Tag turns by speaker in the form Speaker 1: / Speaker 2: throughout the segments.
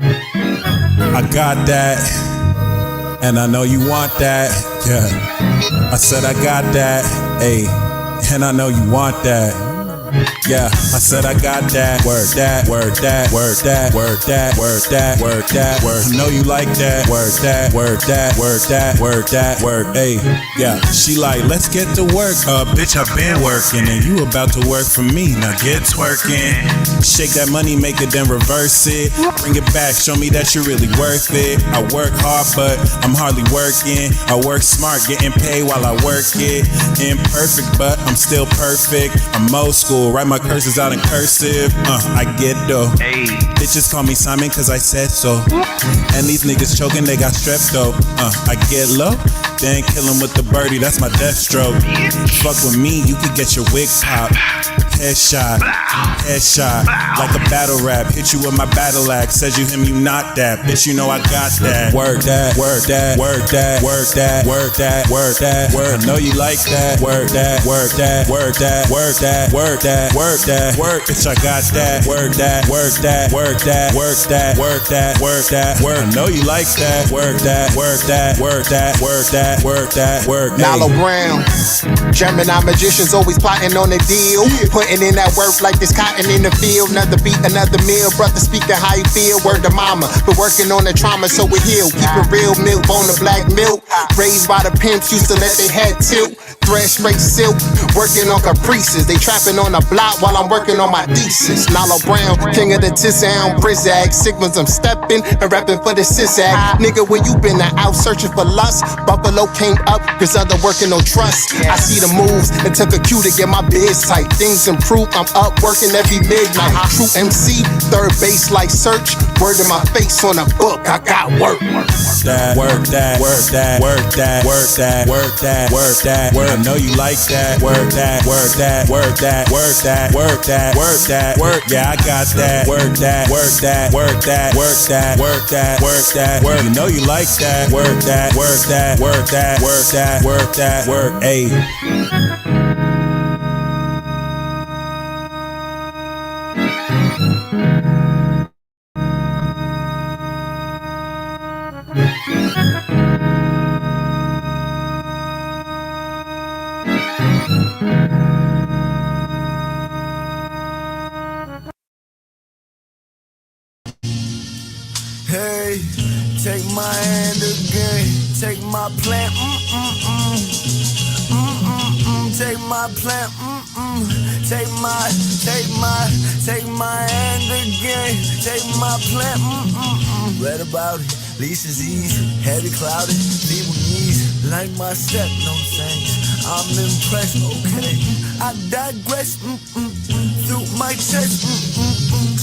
Speaker 1: I got that, and I know you want that. Yeah, I said I got that, ayy, and I know you want that. Yeah, I said I got that. Word that, word that, word that, word that, word that, word that, word. I know you like that. Word that, word that, word that, word that, word. Ayy, yeah. She like, let's get to work. Bitch, I've been working, and you about to work for me. Now get twerking. Shake that money, make it, then reverse it. Bring it back, show me that you're really worth it. I work hard, but I'm hardly working. I work smart, getting paid while I work it. Imperfect, but I'm still perfect. I'm old school. Write my curses out in cursive. I get though. Hey. Bitches call me Simon cause I said so. And these niggas choking, they got strep though. I get low, then kill him with the birdie, that's my death stroke. Fuck with me, you could get your wig popped. Headshot, headshot, like a battle rap. Hit you with my battle axe. Says you him, you not that. Bitch, you know I got that. Word that, word that, word that, word that, word that, word that, word. I know you like that. Word that, word that, word that, word that, word that, word that, word. Bitch, I got that. Word that, word that, word that, word that, word that, word that, word. I know you like that. Word that, word that, word that, word that, word that, word.
Speaker 2: Nala Brown, Gemini magicians always plotting on a deal. Putting in that work like this cotton in the field. Another beat, another meal. Brother speaking how you feel. Word to mama, but working on the trauma so we heal. Keep it real, milk on the black milk. Raised by the pimps, used to let they head tilt. Thread straight silk, working on caprices. They trapping on the block while I'm working on my thesis. Nala Brown, king of the Tissound, Brizag. Sigmas, I'm stepping and rapping for the Sisag. Nigga, where you been? Out searching for lust. Buffalo came up, cause other working on trust. I see the moves and took a cue to get my biz tight. Things improve, I'm up working every midnight. True MC, third base like search. Word in my face on a book, I got work.
Speaker 1: That, work that, work that, work that, work that, work that, work that, work. I know you like that. Work that, work that, work that, work that, work that, work that, work. Yeah, I got that. Work that, work that, work that, work that, work that, work that, work. You know you like that. Work that, work that, work that, work that, work that, work. Ayy.
Speaker 3: Hey, take my hand again, take my plan, take my plan, take my hand again, take my plan, read about it, least is easy, heavy clouded, feeble knees, like my step, no thanks, I'm impressed, okay, I digress, through my chest,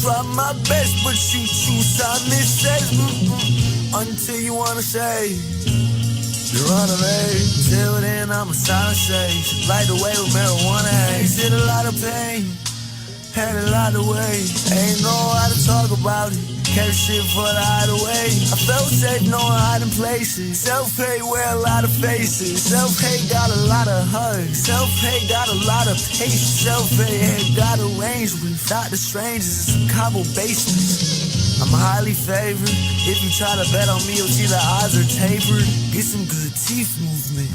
Speaker 3: try my best, but you choose Simon says, until you wanna say, you're on a way, till then I'm a silent sage, light the way with marijuana haze, in a lot of pain, had a lot of weight, ain't know how to talk about it, kept shit for the hideaway, I felt safe knowing hiding places, self-hate wear a lot of faces, self-hate got a lot of hugs, self-hate got a lot of patience, self-hate got arranged with Dr. Strangers in some cobble basements. I'm highly favored. If you try to bet on me, you'll see the odds are tapered. Get some good teeth movement.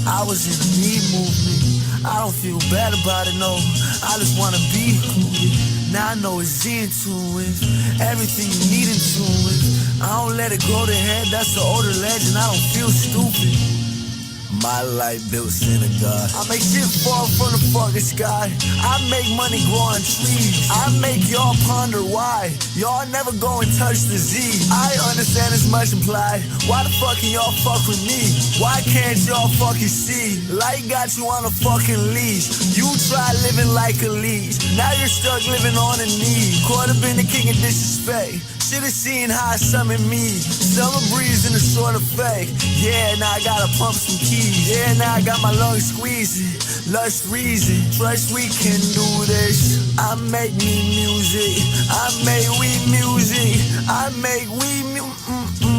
Speaker 3: I was in a knee movement. I don't feel bad about it, no. I just wanna be included. Now I know it's into it. Everything you need into it. I don't let it grow to head. That's the older legend. I don't feel stupid. My life built synagogue. I make shit fall from the fucking sky. I make money grow on trees. I make y'all ponder why y'all never go and touch the Z. I understand it's much implied. Why the fuck can y'all fuck with me? Why can't y'all fucking see? Light got you on a fucking leash. You try living like a leech. Now you're stuck living on a knee. Caught up in the king of disrespect. Should've seen how I summoned me. Summer breeze in a sort of fake. Yeah, now I gotta pump some keys. Yeah, now I got my lungs squeezing. Lush reason, trust we can do this. I make me music. I make we music. I make we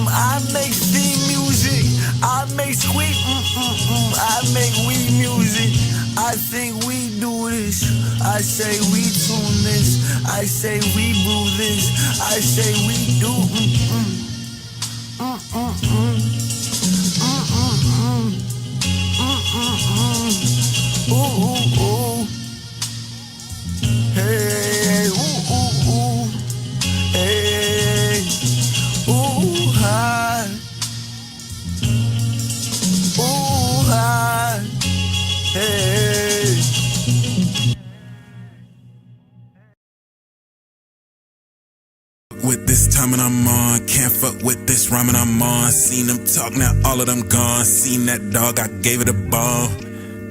Speaker 3: I make theme music. I make squeak I make we music. I think we do this. this. I say we tune this. I say we move this. I say we do. Ooh, ooh, ooh. Hey, ooh, ooh, ooh. Hey, ooh, hi. Ooh, hi. Hey.
Speaker 1: With this time and I'm on, can't fuck with this rhyming I'm on. Seen them talk, now all of them gone. Seen that dog, I gave it a bomb.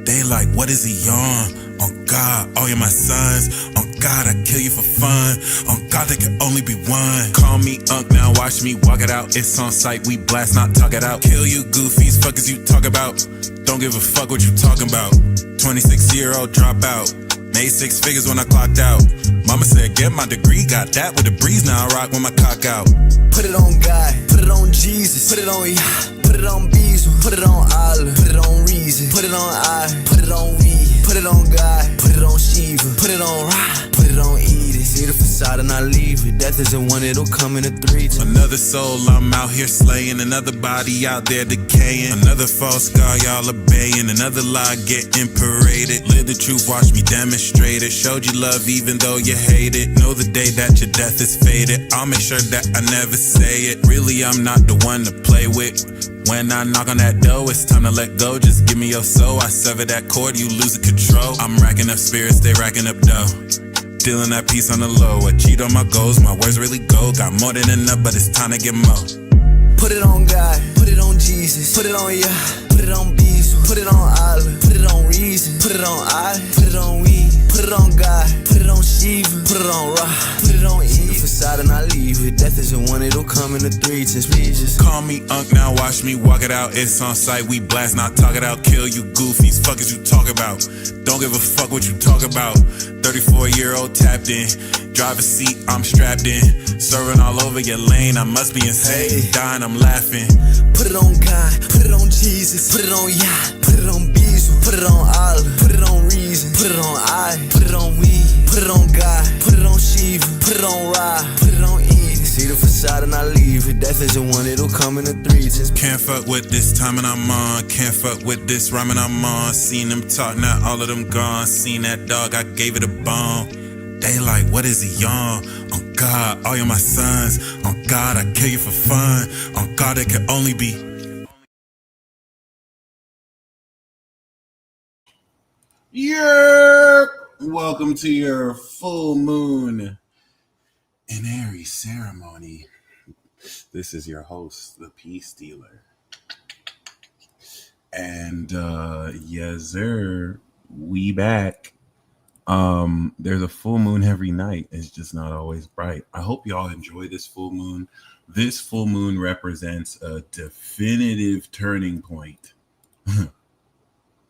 Speaker 1: They like, what is he on? On God, all you my sons. On God, I kill you for fun. On God, there can only be one. Call me Unc, now watch me walk it out. It's on sight, we blast, not talk it out. Kill you goofies, fuck as you talk about. Don't give a fuck what you talking about. 26-year-old dropout. Made 6 figures when I clocked out. Mama said, get my degree, got that with the breeze. Now I rock with my cock out.
Speaker 3: Put it on God, put it on Jesus, put it on Yah, put it on Bezel, put it on Allah, put it on Reason, put it on I, put it on we, put it on God, put it on Shiva, put it on Ra, put it on Edith. See the facade and I leave it. Death isn't one, it'll come in a 3.
Speaker 1: Another soul I'm out here slaying, another body out there decaying, another false god y'all obeying, another lie getting paraded. Live the truth, watch me demonstrate it. Showed you love even though you hate it. Know the day that your death is faded. I'll make sure that I never say it. Really, I'm not the one to play with. When I knock on that door, it's time to let go. Just give me your soul, I sever that cord, you lose the control. I'm racking up spirits, they racking up dough. Dealing that piece on the low. I cheat on my goals, my words really go. Got more than enough, but it's time to get more.
Speaker 3: Put it on God, put it on Jesus, put it on Yah, put it on Bezel, put it on Allah, put it on Reason, put it on I, put it on we, put it on God, put it on Shiva, put it on Ra, put it on Eve. The facade and I leave it. Death isn't one, it'll come in a 3. Just please just
Speaker 1: call me Unc, now watch me walk it out. It's on sight, we blast, not talk it out. Kill you goofies, fuck is you talk about. Don't give a fuck what you talk about. 34-year-old tapped in, driver's seat, I'm strapped in. Serving all over your lane, I must be insane.
Speaker 3: Hey.
Speaker 1: Dying, I'm laughing.
Speaker 3: put it on God, put it on Jesus, put it on Yah, put it on Bezel, put it on Allah, put it on Reason, put it on I, put it on we, put it on God, put it on Shiva, put it on Ra, put it on Edith. See the facade and I leave it. Death isn't one, it'll come in a 3. Just
Speaker 1: can't fuck with this time and I'm on. Can't fuck with this rhyming I'm on. Seen them talk, now all of them gone. Seen that dog, I gave it a bone. They like, what is he on? On God, all you my sons. On God, I kill you for fun. On God, it can only be. Welcome to your full moon in Aries ceremony. This is your host, the Peace Dealer. And yes, sir, we back. There's a full moon every night. It's just not always bright. I hope y'all enjoy this full moon. This full moon represents a definitive turning point.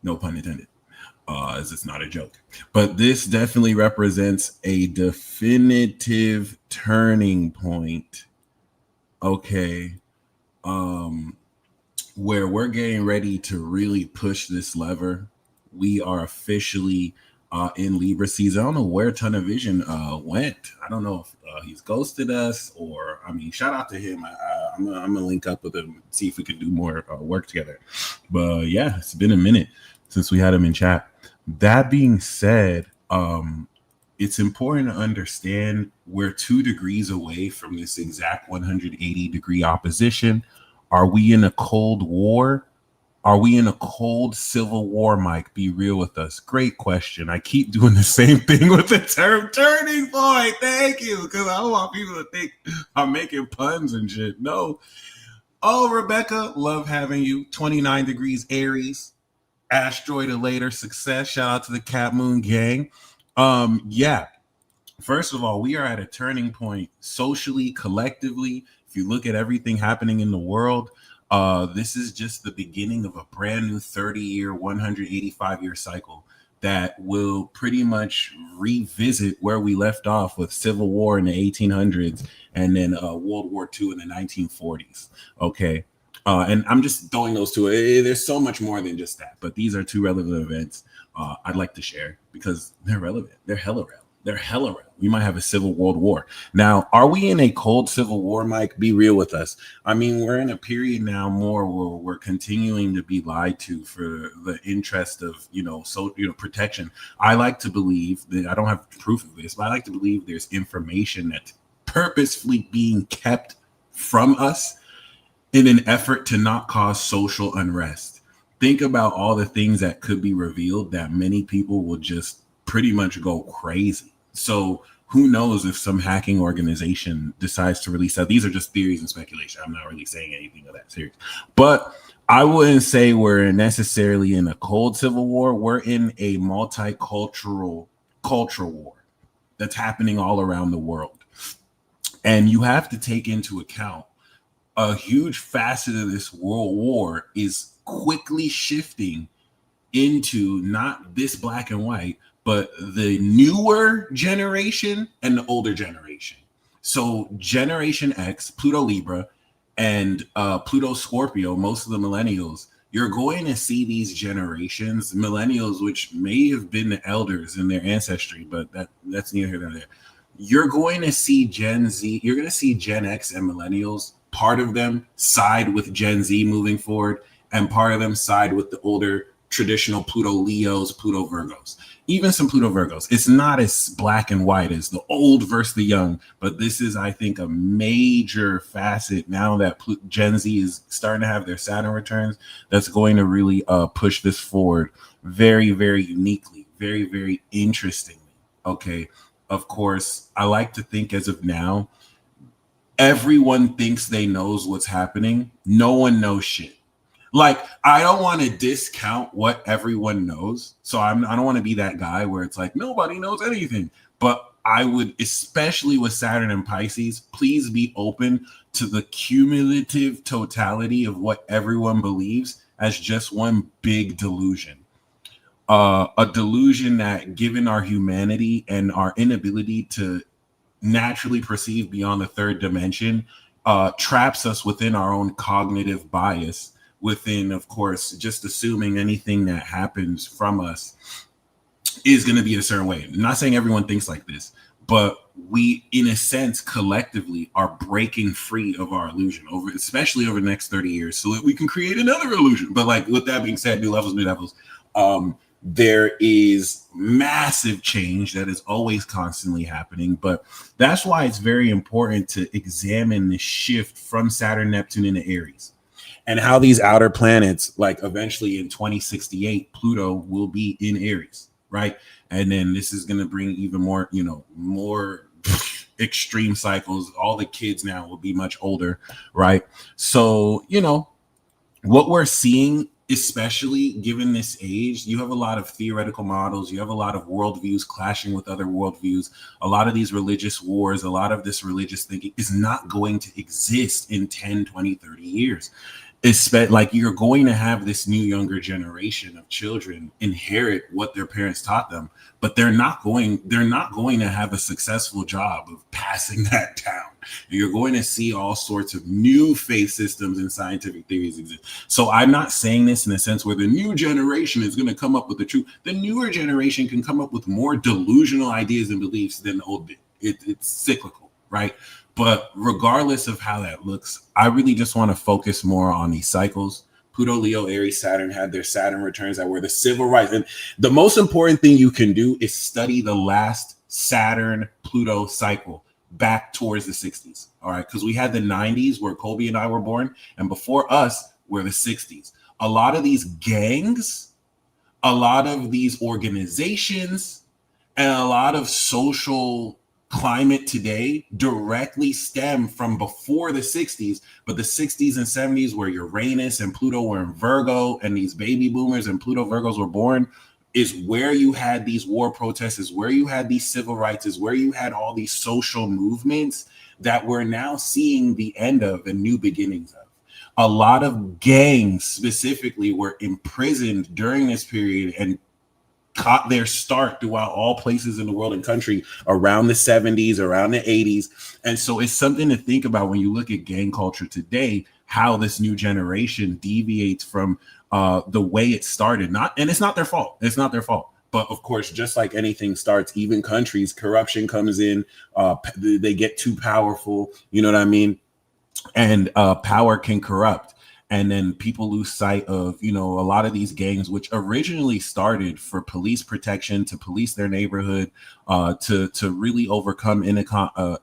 Speaker 1: No pun intended. As it's not a joke. But this definitely represents a definitive turning point. Okay. Where we're getting ready to really push this lever. We are officially in Libra season. I don't know where Ton of Vision went. I don't know if he's ghosted us or, I mean, shout out to him. I'm gonna link up with him, see if we could do more work together. But yeah, it's been a minute since we had him in chat. That being said, it's important to understand we're 2 degrees away from this exact 180 degree opposition. Are we in a cold war? Are we in a cold civil war, Mike? Be real with us. Great question. I keep doing the same thing with the term turning point. Thank you, because I don't want people to think I'm making puns and shit. No. Oh, Rebecca, love having you. 29 degrees Aries. Asteroid or later success. Shout out to the Cat Moon gang. Yeah. First of all, we are at a turning point socially, collectively. If you look at everything happening in the world, this is just the beginning of a brand new 30-year, 185-year cycle that will pretty much revisit where we left off with Civil War in the 1800s and then World War II in the 1940s. Okay. And I'm just throwing those two. There's so much more than just that, but these are two relevant events I'd like to share because they're relevant. They're hella relevant. They're hella relevant. We might have a civil world war. Now, are we in a cold civil war, Mike? Be real with us. I mean, we're in a period now more where we're continuing to be lied to for the interest of, protection. I like to believe that I don't have proof of this, but I like to believe there's information that's purposefully being kept from us in an effort to not cause social unrest. Think about all the things that could be revealed that many people will just pretty much go crazy. So who knows if some hacking organization decides to release that. These are just theories and speculation. I'm not really saying anything of that serious. But I wouldn't say we're necessarily in a cold civil war. We're in a multicultural culture war that's happening all around the world. And you have to take into account a huge facet of this world war is quickly shifting into not this black and white, but the newer generation and the older generation. So Generation X, Pluto Libra, and Pluto Scorpio, most of the millennials, you're going to see these generations, millennials, which may have been the elders in their ancestry, but that's neither here nor there. You're going to see Gen Z, you're going to see Gen X and millennials, part of them side with Gen Z moving forward, and part of them side with the older traditional Pluto Leos, Pluto Virgos, even some Pluto Virgos. It's not as black and white as the old versus the young, but this is, I think, a major facet now that Gen Z is starting to have their Saturn returns that's going to really push this forward very, very uniquely, very, very interestingly. Okay. Of course, I like to think as of now, everyone thinks they knows what's happening. No one knows shit. Like, I don't want to discount what everyone knows. So I don't want to be that guy where it's like, nobody knows anything. But I would, especially with Saturn and Pisces, please be open to the cumulative totality of what everyone believes as just one big delusion. A delusion that, given our humanity and our inability to naturally perceive beyond the third dimension, traps us within our own cognitive bias, within, of course, just assuming anything that happens from us is going to be a certain way. I'm not saying everyone thinks like this, but we, in a sense, collectively are breaking free of our illusion, especially over the next 30 years, so that we can create another illusion. But like, with that being said, new levels. There is massive change that is always constantly happening, but that's why it's very important to examine the shift from Saturn, Neptune into Aries, and how these outer planets, like eventually in 2068, Pluto will be in Aries, right? And then this is going to bring even more, more extreme cycles. All the kids now will be much older, right? So, what we're seeing, especially given this age, you have a lot of theoretical models, you have a lot of worldviews clashing with other worldviews, a lot of these religious wars, a lot of this religious thinking is not going to exist in 10, 20, 30 years. Like, you're going to have this new younger generation of children inherit what their parents taught them, but they're not going to have a successful job of passing that down. You're going to see all sorts of new faith systems and scientific theories exist. So I'm not saying this in a sense where the new generation is going to come up with the truth. The newer generation can come up with more delusional ideas and beliefs than the old did. It's cyclical, right? But regardless of how that looks, I really just want to focus more on these cycles. Pluto, Leo, Aries, Saturn had their Saturn returns that were the civil rights. And the most important thing you can do is study the last Saturn Pluto cycle back towards the 60s. All right. Because we had the 90s where Colby and I were born. And before us were the 60s. A lot of these gangs, a lot of these organizations, and a lot of social climate today directly stem from before the 60s, but the 60s and 70s where Uranus and Pluto were in Virgo and these baby boomers and Pluto Virgos were born is where you had these war protests, is where you had these civil rights, is where you had all these social movements that we're now seeing the end of and new beginnings of. A lot of gangs specifically were imprisoned during this period and caught their start throughout all places in the world and country around the 70s, around the 80s. And so it's something to think about when you look at gang culture today, how this new generation deviates from the way it started. And it's not their fault. It's not their fault. But of course, just like anything starts, even countries, corruption comes in. They get too powerful. You know what I mean? And power can corrupt, and then people lose sight of, you know, a lot of these gangs, which originally started for police protection, to police their neighborhood, to really overcome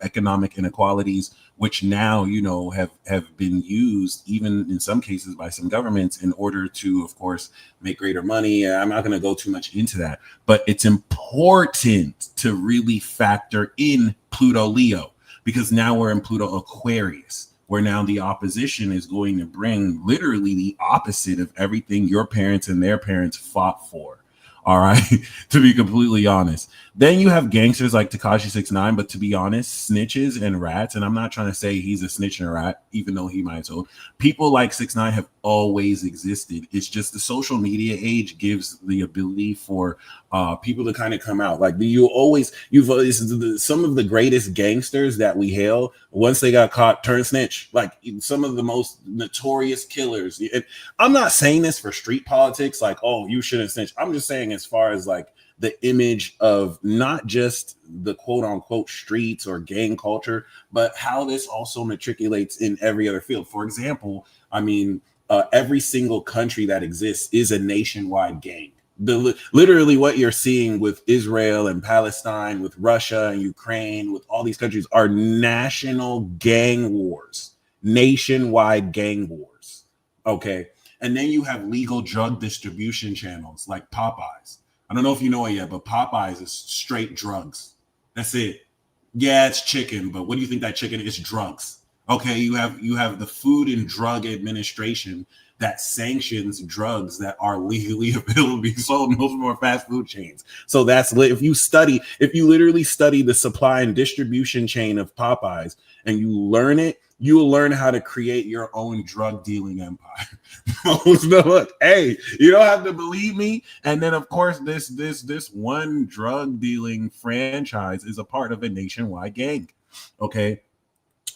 Speaker 1: economic inequalities, which now, you know, have been used even in some cases by some governments in order to, of course, make greater money. I'm not going to go too much into that, but it's important to really factor in Pluto Leo, because now we're in Pluto Aquarius, where now the opposition is going to bring literally the opposite of everything your parents and their parents fought for. All right, to be completely honest. Then you have gangsters like Tekashi 6ix9ine, but to be honest, snitches and rats, and I'm not trying to say he's a snitch and a rat, even though he might have told. People like 6ix9ine have always existed. It's just the social media age gives the ability for people to kind of come out. Like some of the greatest gangsters that we hail, once they got caught, turn snitch. Like some of the most notorious killers. And I'm not saying this for street politics, like, oh, you shouldn't snitch. I'm just saying as far as like the image of not just the quote unquote streets or gang culture, but how this also matriculates in every other field. For example, I mean, every single country that exists is a nationwide gang. Literally what you're seeing with Israel and Palestine, with Russia and Ukraine, with all these countries are national gang wars, nationwide gang wars. Okay. And then you have legal drug distribution channels like Popeyes. I don't know if you know it yet, but Popeyes is straight drugs. That's it. Yeah, it's chicken, but what do you think that chicken is? Drugs. Okay, you have the Food and Drug Administration that sanctions drugs that are legally available to be sold in most more fast food chains. So that's if you literally study the supply and distribution chain of Popeyes and you learn it, you'll learn how to create your own drug dealing empire. Look, hey, you don't have to believe me. And then of course, this one drug dealing franchise is a part of a nationwide gang. Okay.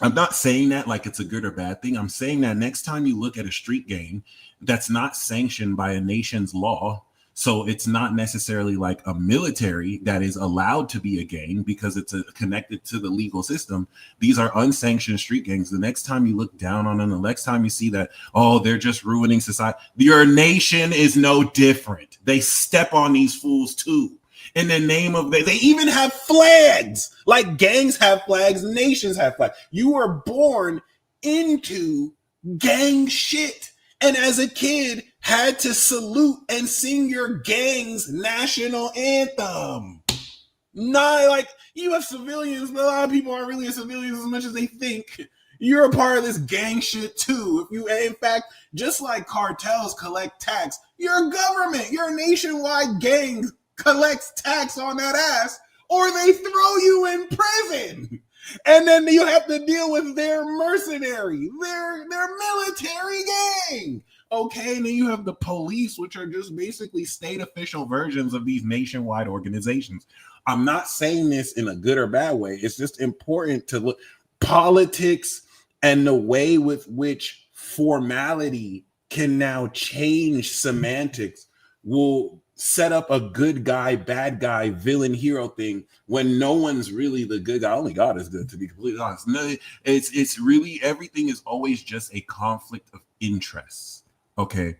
Speaker 1: I'm not saying that like it's a good or bad thing. I'm saying that next time you look at a street gang that's not sanctioned by a nation's law, so it's not necessarily like a military that is allowed to be a gang because it's connected to the legal system. These are unsanctioned street gangs. The next time you look down on them, the next time you see that, oh, they're just ruining society, your nation is no different. They step on these fools too. In the name of they even have flags. Like gangs have flags, nations have flags. You were born into gang shit, and as a kid had to salute and sing your gang's national anthem. Not like you have civilians, but a lot of people aren't really civilians as much as they think. You're a part of this gang shit too. If you, in fact, just like cartels collect tax, you're a government, you're a nationwide gang collects tax on that ass, or they throw you in prison. And then you have to deal with their mercenary, their military gang. Okay, and then you have the police, which are just basically state official versions of these nationwide organizations. I'm not saying this in a good or bad way. It's just important to look politics and the way with which formality can now change semantics will set up a good guy, bad guy, villain, hero thing when no one's really the good guy. Only God is good, to be completely honest. No, it's really everything is always just a conflict of interests. Okay.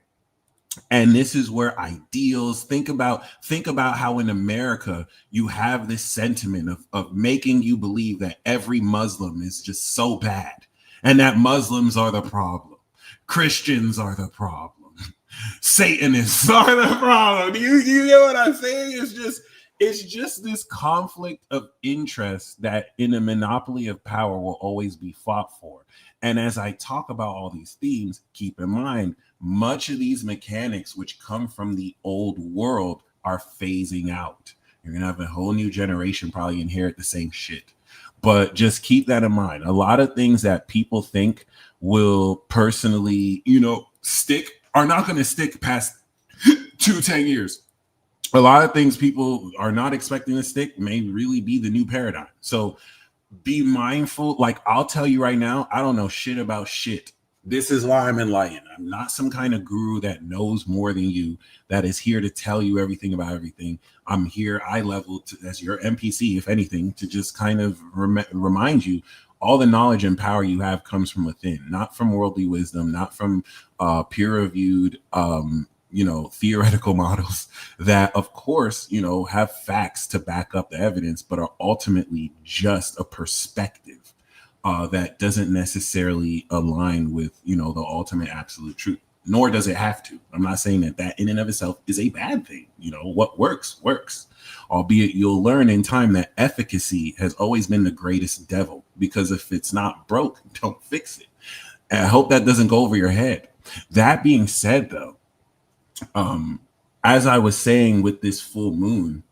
Speaker 1: And this is where ideals think about how in America you have this sentiment of making you believe that every Muslim is just so bad and that Muslims are the problem. Christians are the problem. Satanists are the problem. Do you get what I'm saying? It's just this conflict of interest that in a monopoly of power will always be fought for. And as I talk about all these themes, keep in mind, much of these mechanics which come from the old world are phasing out. You're going to have a whole new generation probably inherit the same shit. But just keep that in mind. A lot of things that people think will personally, stick are not going to stick past 10 years. A lot of things people are not expecting to stick may really be the new paradigm. So be mindful. Like I'll tell you right now, I don't know shit about shit This is why I'm enlightened. I'm not some kind of guru that knows more than you, that is here to tell you everything about everything. I'm here, eye level, as your NPC, if anything, to just kind of remind you all the knowledge and power you have comes from within, not from worldly wisdom, not from peer-reviewed, theoretical models that, of course, have facts to back up the evidence, but are ultimately just a perspective that doesn't necessarily align with, the ultimate absolute truth, nor does it have to. I'm not saying that in and of itself is a bad thing. What works, albeit you'll learn in time that efficacy has always been the greatest devil, because if it's not broke, don't fix it. And I hope that doesn't go over your head. That being said, though, as I was saying with this full moon,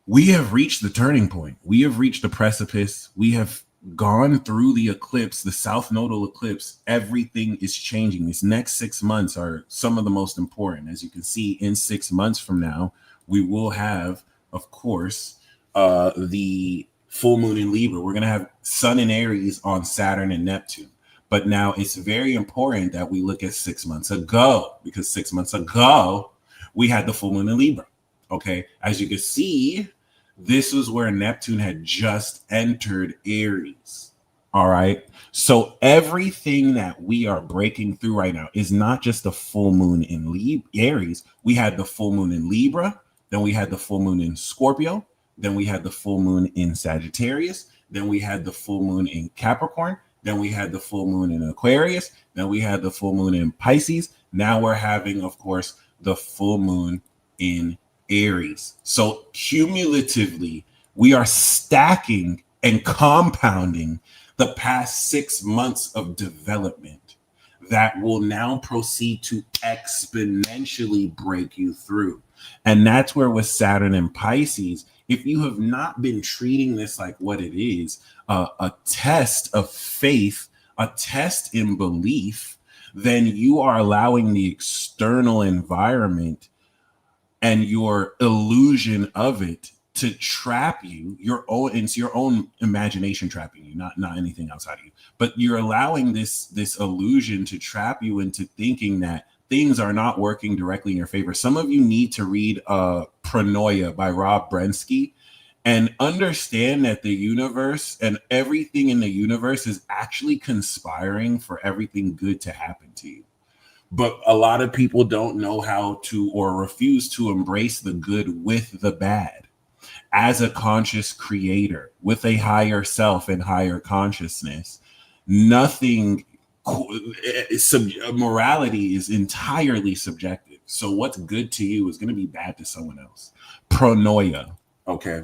Speaker 1: we have reached the turning point. We have reached the precipice. We have gone through the eclipse, the south nodal eclipse. Everything is changing. These next 6 months are some of the most important. As you can see, in 6 months from now, we will have, of course, the full moon in Libra. We're going to have Sun in Aries on Saturn and Neptune. But now it's very important that we look at 6 months ago, because 6 months ago, we had the full moon in Libra. Okay, as you can see, this was where Neptune had just entered Aries. All right. So everything that we are breaking through right now is not just the full moon in Aries. We had the full moon in Libra. Then we had the full moon in Scorpio. Then we had the full moon in Sagittarius. Then we had the full moon in Capricorn. Then we had the full moon in Aquarius. Then we had the full moon in Pisces. Now we're having, of course, the full moon in Aries. So cumulatively, we are stacking and compounding the past 6 months of development that will now proceed to exponentially break you through. And that's where with Saturn and Pisces, if you have not been treating this like what it is, a test of faith, a test in belief, then you are allowing the external environment and your illusion of it to trap you, it's your own imagination trapping you, not anything outside of you. But you're allowing this illusion to trap you into thinking that things are not working directly in your favor. Some of you need to read Paranoia by Rob Brensky and understand that the universe and everything in the universe is actually conspiring for everything good to happen to you. But a lot of people don't know how to, or refuse to, embrace the good with the bad. As a conscious creator with a higher self and higher consciousness, morality is entirely subjective. So what's good to you is going to be bad to someone else. Paranoia, okay?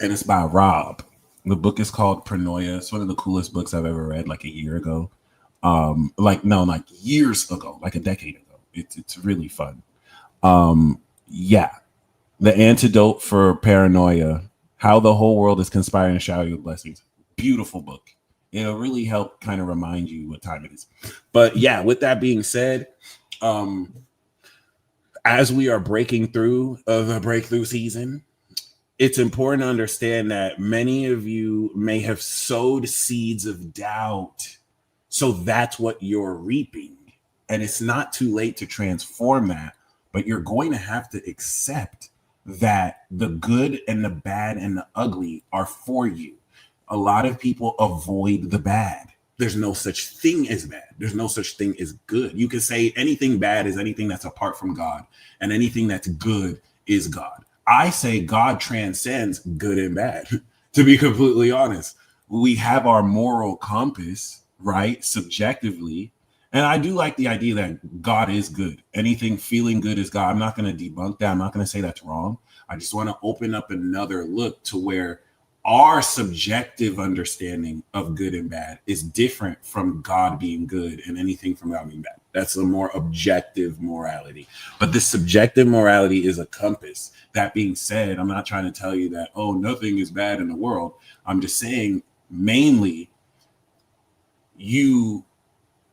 Speaker 1: And it's by Rob. The book is called Paranoia. It's one of the coolest books I've ever read, like a year ago. Like years ago, like a decade ago. It's really fun. Yeah. The Antidote for Paranoia, How the Whole World is Conspiring to Shower You with Blessings. Beautiful book. It'll really help kind of remind you what time it is. But yeah, with that being said, as we are breaking through the breakthrough season, it's important to understand that many of you may have sowed seeds of doubt. So that's what you're reaping. And it's not too late to transform that, but you're going to have to accept that the good and the bad and the ugly are for you. A lot of people avoid the bad. There's no such thing as bad. There's no such thing as good. You can say anything bad is anything that's apart from God, and anything that's good is God. I say God transcends good and bad. To be completely honest, we have our moral compass, right? Subjectively. And I do like the idea that God is good. Anything feeling good is God. I'm not going to debunk that. I'm not going to say that's wrong. I just want to open up another look to where our subjective understanding of good and bad is different from God being good and anything from God being bad. That's a more objective morality. But this subjective morality is a compass. That being said, I'm not trying to tell you that, oh, nothing is bad in the world. I'm just saying mainly you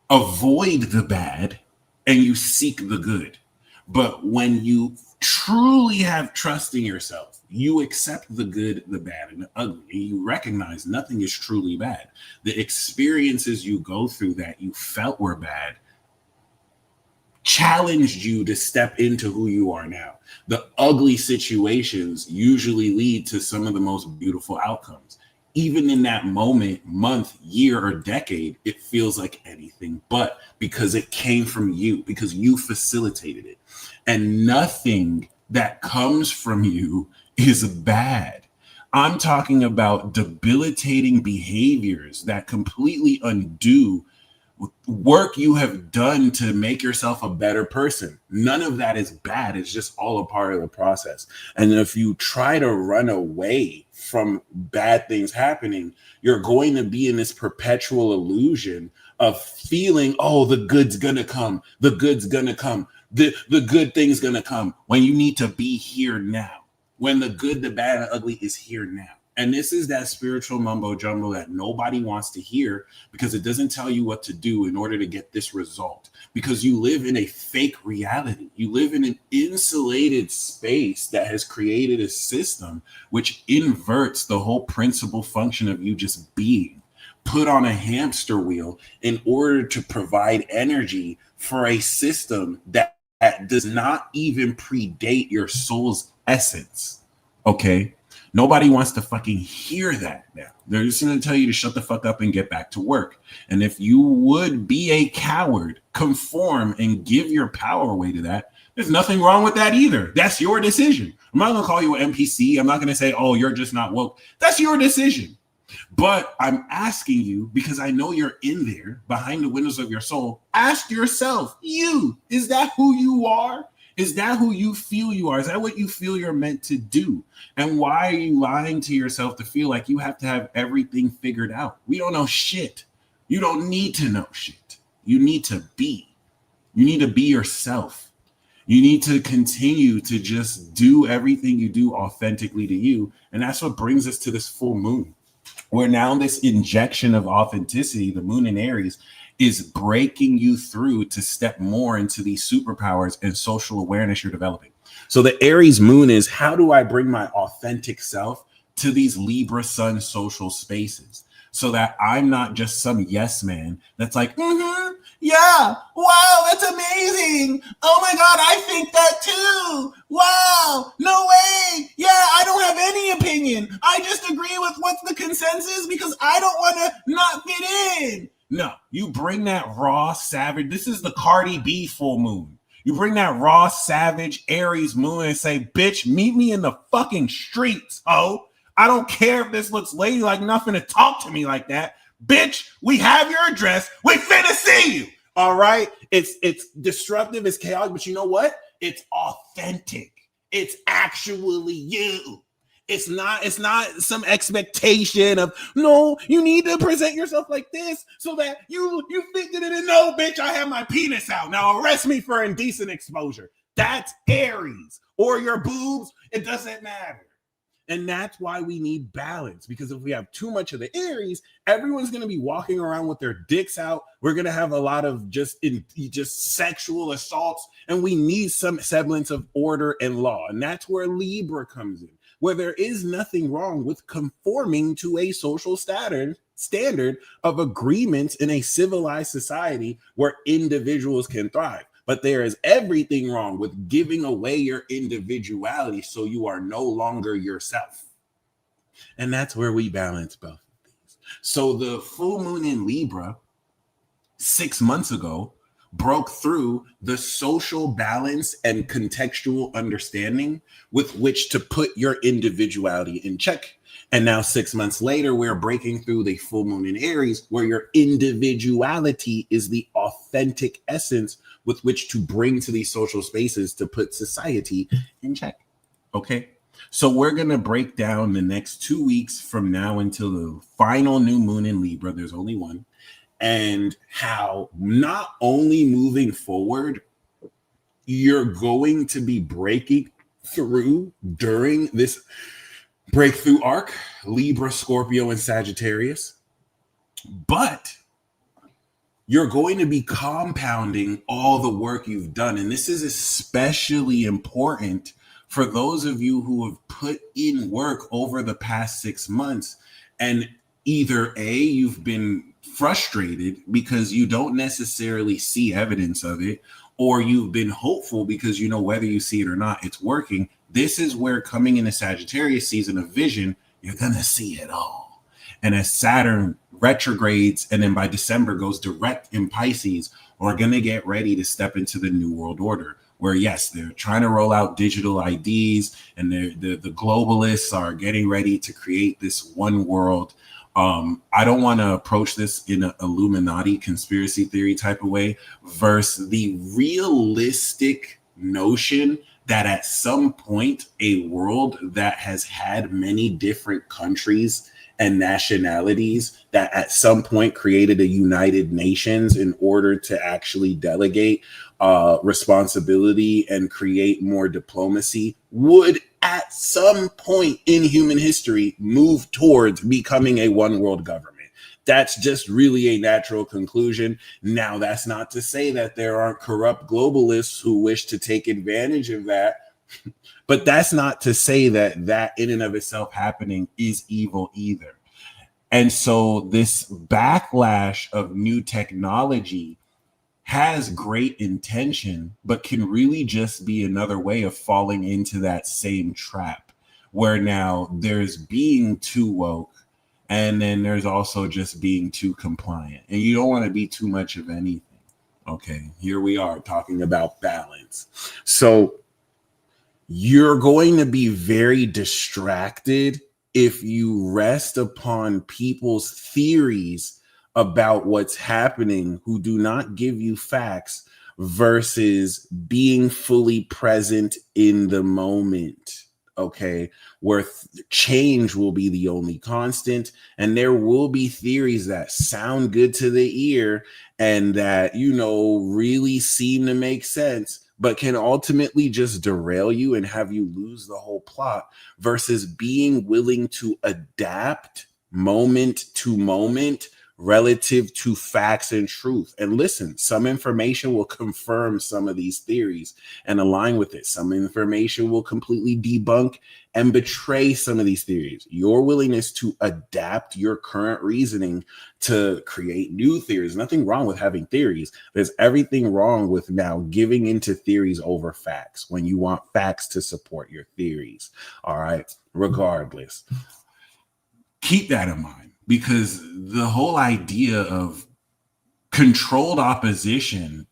Speaker 1: avoid the bad and you seek the good, But when you truly have trust in yourself, you accept the good, the bad, and the ugly, and you recognize nothing is truly bad. The experiences you go through that you felt were bad challenged you to step into who you are now. The ugly situations usually lead to some of the most beautiful outcomes. Even in that moment, month, year, or decade, it feels like anything but, because it came from you, because you facilitated it. And nothing that comes from you is bad. I'm talking about debilitating behaviors that completely undo work you have done to make yourself a better person. None of that is bad. It's just all a part of the process. And if you try to run away from bad things happening, you're going to be in this perpetual illusion of feeling, oh, the good's gonna come, the good's gonna come, the good thing's gonna come, when you need to be here now, when the good, the bad, and the ugly is here now. And this is that spiritual mumbo jumbo that nobody wants to hear, because it doesn't tell you what to do in order to get this result. Because you live in a fake reality. You live in an insulated space that has created a system which inverts the whole principal function of you just being put on a hamster wheel in order to provide energy for a system that does not even predate your soul's essence. Okay? Nobody wants to fucking hear that now. They're just going to tell you to shut the fuck up and get back to work. And if you would be a coward, conform, and give your power away to that, there's nothing wrong with that either. That's your decision. I'm not going to call you an NPC. I'm not going to say, oh, you're just not woke. That's your decision. But I'm asking you, because I know you're in there behind the windows of your soul, ask yourself, is that who you are? Is that who you feel you are? Is that what you feel you're meant to do? And why are you lying to yourself to feel like you have to have everything figured out? We don't know shit. You don't need to know shit. You need to be. You need to be yourself. You need to continue to just do everything you do authentically to you. And that's what brings us to this full moon, where now this injection of authenticity, the moon in Aries, is breaking you through to step more into these superpowers and social awareness you're developing. So the Aries moon is, how do I bring my authentic self to these Libra sun social spaces so that I'm not just some yes man that's like, yeah, wow, that's amazing. Oh my God, I think that too. Wow, no way. Yeah, I don't have any opinion. I just agree with what's the consensus because I don't want to not fit in. No, you bring that raw, savage. This is the Cardi B full moon. You bring that raw, savage Aries moon and say, bitch, meet me in the fucking streets, oh. I don't care if this looks ladylike nothing to talk to me like that. Bitch, we have your address. We finna see you. All right? It's disruptive, it's chaotic, but you know what? It's authentic. It's actually you. It's not some expectation of, no, you need to present yourself like this so that you think that it. No, bitch, I have my penis out. Now arrest me for indecent exposure. That's Aries. Or your boobs, it doesn't matter. And that's why we need balance, because if we have too much of the Aries, everyone's going to be walking around with their dicks out. We're going to have a lot of just sexual assaults, and we need some semblance of order and law. And that's where Libra comes in, where there is nothing wrong with conforming to a social standard of agreements in a civilized society where individuals can thrive. But there is everything wrong with giving away your individuality so you are no longer yourself. And that's where we balance both of these. So the full moon in Libra 6 months ago broke through the social balance and contextual understanding with which to put your individuality in check. And now 6 months later, we're breaking through the full moon in Aries, where your individuality is the authentic essence with which to bring to these social spaces to put society in check. Okay? So we're going to break down the next 2 weeks from now until the final new moon in Libra. There's only one. And how not only moving forward, you're going to be breaking through during this breakthrough arc, Libra, Scorpio, and Sagittarius, but you're going to be compounding all the work you've done. And this is especially important for those of you who have put in work over the past 6 months, and either A, you've been frustrated because you don't necessarily see evidence of it, or you've been hopeful because you know whether you see it or not, it's working. This is where, coming in a Sagittarius season of vision, you're going to see it all. And as Saturn retrogrades and then by December goes direct in Pisces, we're going to get ready to step into the New World Order, where, yes, they're trying to roll out digital IDs, and the globalists are getting ready to create this one world. I don't want to approach this in an Illuminati conspiracy theory type of way versus the realistic notion that at some point a world that has had many different countries and nationalities, that at some point created a United Nations in order to actually delegate responsibility and create more diplomacy, would at some point in human history move towards becoming a one world government. That's just really a natural conclusion. Now, that's not to say that there aren't corrupt globalists who wish to take advantage of that, but that's not to say that that in and of itself happening is evil either. And so this backlash of new technology has great intention, but can really just be another way of falling into that same trap, where now there's being too woke, and then there's also just being too compliant. And you don't want to be too much of anything. Okay, here we are talking about balance. So you're going to be very distracted if you rest upon people's theories about what's happening who do not give you facts versus being fully present in the moment. Okay, where change will be the only constant, and there will be theories that sound good to the ear and that, you know, really seem to make sense, but can ultimately just derail you and have you lose the whole plot, versus being willing to adapt moment to moment relative to facts and truth. And listen, some information will confirm some of these theories and align with it. Some information will completely debunk and betray some of these theories. Your willingness to adapt your current reasoning to create new theories. Nothing wrong with having theories. There's everything wrong with now giving into theories over facts when you want facts to support your theories. All right. Regardless, keep that in mind. Because the whole idea of controlled opposition,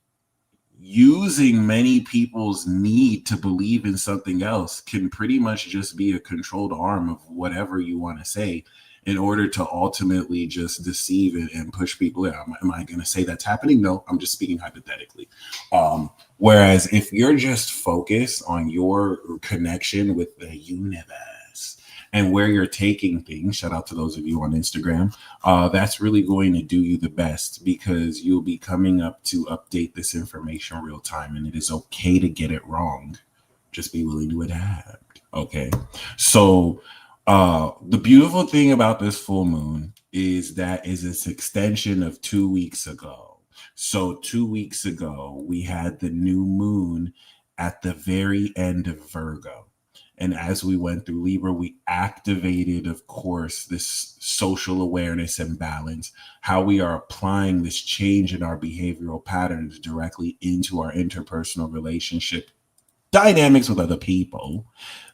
Speaker 1: using many people's need to believe in something else, can pretty much just be a controlled arm of whatever you want to say in order to ultimately just deceive and push people in. Am I going to say that's happening? No, I'm just speaking hypothetically. Whereas if you're just focused on your connection with the universe and where you're taking things, shout out to those of you on Instagram, that's really going to do you the best, because you'll be coming up to update this information real time, and it is okay to get it wrong. Just be willing to adapt. Okay. So the beautiful thing about this full moon is that is its extension of 2 weeks ago. So 2 weeks ago, we had the new moon at the very end of Virgo. And as we went through Libra, we activated, of course, this social awareness and balance, how we are applying this change in our behavioral patterns directly into our interpersonal relationship dynamics with other people.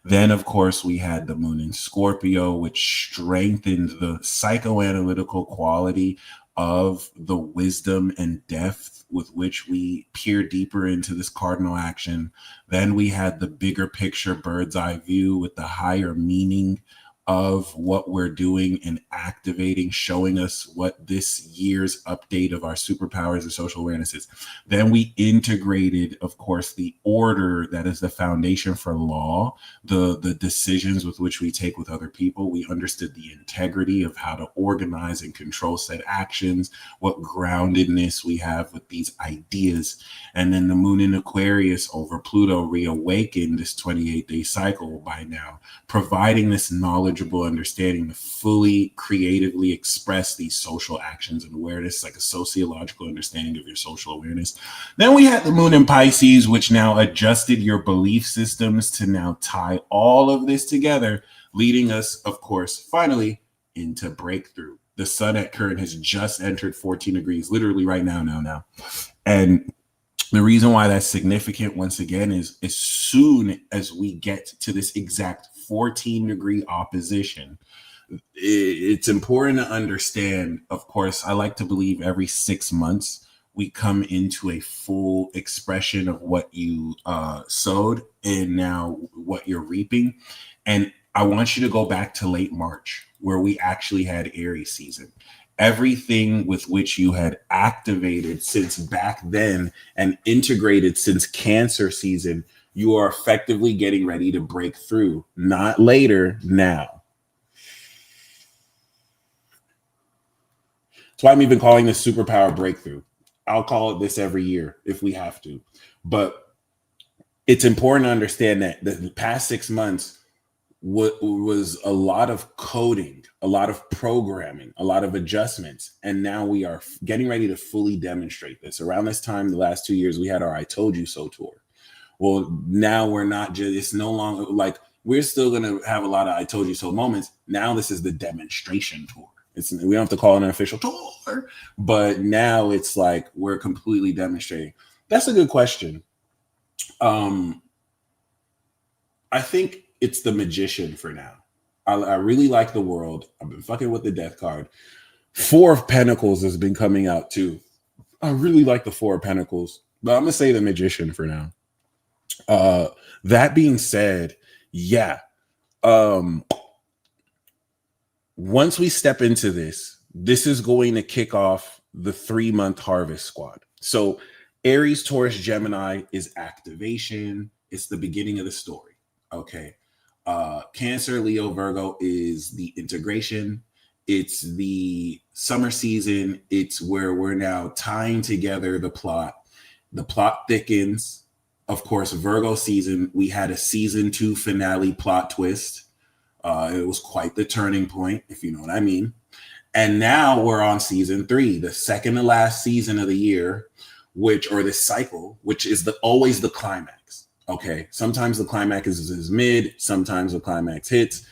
Speaker 1: Then, of course, we had the moon in Scorpio, which strengthened the psychoanalytical quality of the wisdom and depth with which we peer deeper into this cardinal action. Then we had the bigger picture bird's eye view with the higher meaning of what we're doing and activating, showing us what this year's update of our superpowers and social awareness is. Then we integrated, of course, the order that is the foundation for law, the decisions with which we take with other people. We understood the integrity of how to organize and control said actions, what groundedness we have with these ideas. And then the moon in Aquarius over Pluto reawakened this 28-day cycle by now, providing this knowledge knowledgeable understanding to fully creatively express these social actions and awareness, like a sociological understanding of your social awareness. Then we had the moon in Pisces, which now adjusted your belief systems to now tie all of this together, leading us, of course, finally into breakthrough. The sun at current has just entered 14 degrees, literally right now. And the reason why that's significant, once again, is as soon as we get to this exact 14-degree opposition, it's important to understand, of course, I like to believe every 6 months we come into a full expression of what you sowed and now what you're reaping. And I want you to go back to late March, where we actually had Aries season. Everything with which you had activated since back then and integrated since Cancer season, you are effectively getting ready to break through. Not later, now. That's why I'm even calling this superpower breakthrough. I'll call it this every year if we have to. But it's important to understand that the past 6 months was a lot of coding, a lot of programming, a lot of adjustments. And now we are getting ready to fully demonstrate this. Around this time, the last 2 years, we had our I Told You So tour. Well, now we're not just, it's no longer like, we're still going to have a lot of I Told You So moments. Now this is the demonstration tour. We don't have to call it an official tour, but now it's like we're completely demonstrating. That's a good question. I think it's the Magician for now. I really like the world. I've been fucking with the Death card. 4 of Pentacles has been coming out too. I really like the 4 of Pentacles, but I'm gonna say the Magician for now. That being said, yeah. Once we step into this is going to kick off the 3-month harvest squad. So Aries, Taurus, Gemini is activation. It's the beginning of the story. Okay. Cancer, Leo, Virgo is the integration. It's the summer season. It's where we're now tying together the plot. The plot thickens. Of course, Virgo season, we had a season 2 finale plot twist. It was quite the turning point, if you know what I mean. And now we're on season 3, the second to last season of the year, or this cycle, which is always the climax. Okay, sometimes the climax is mid, sometimes the climax hits.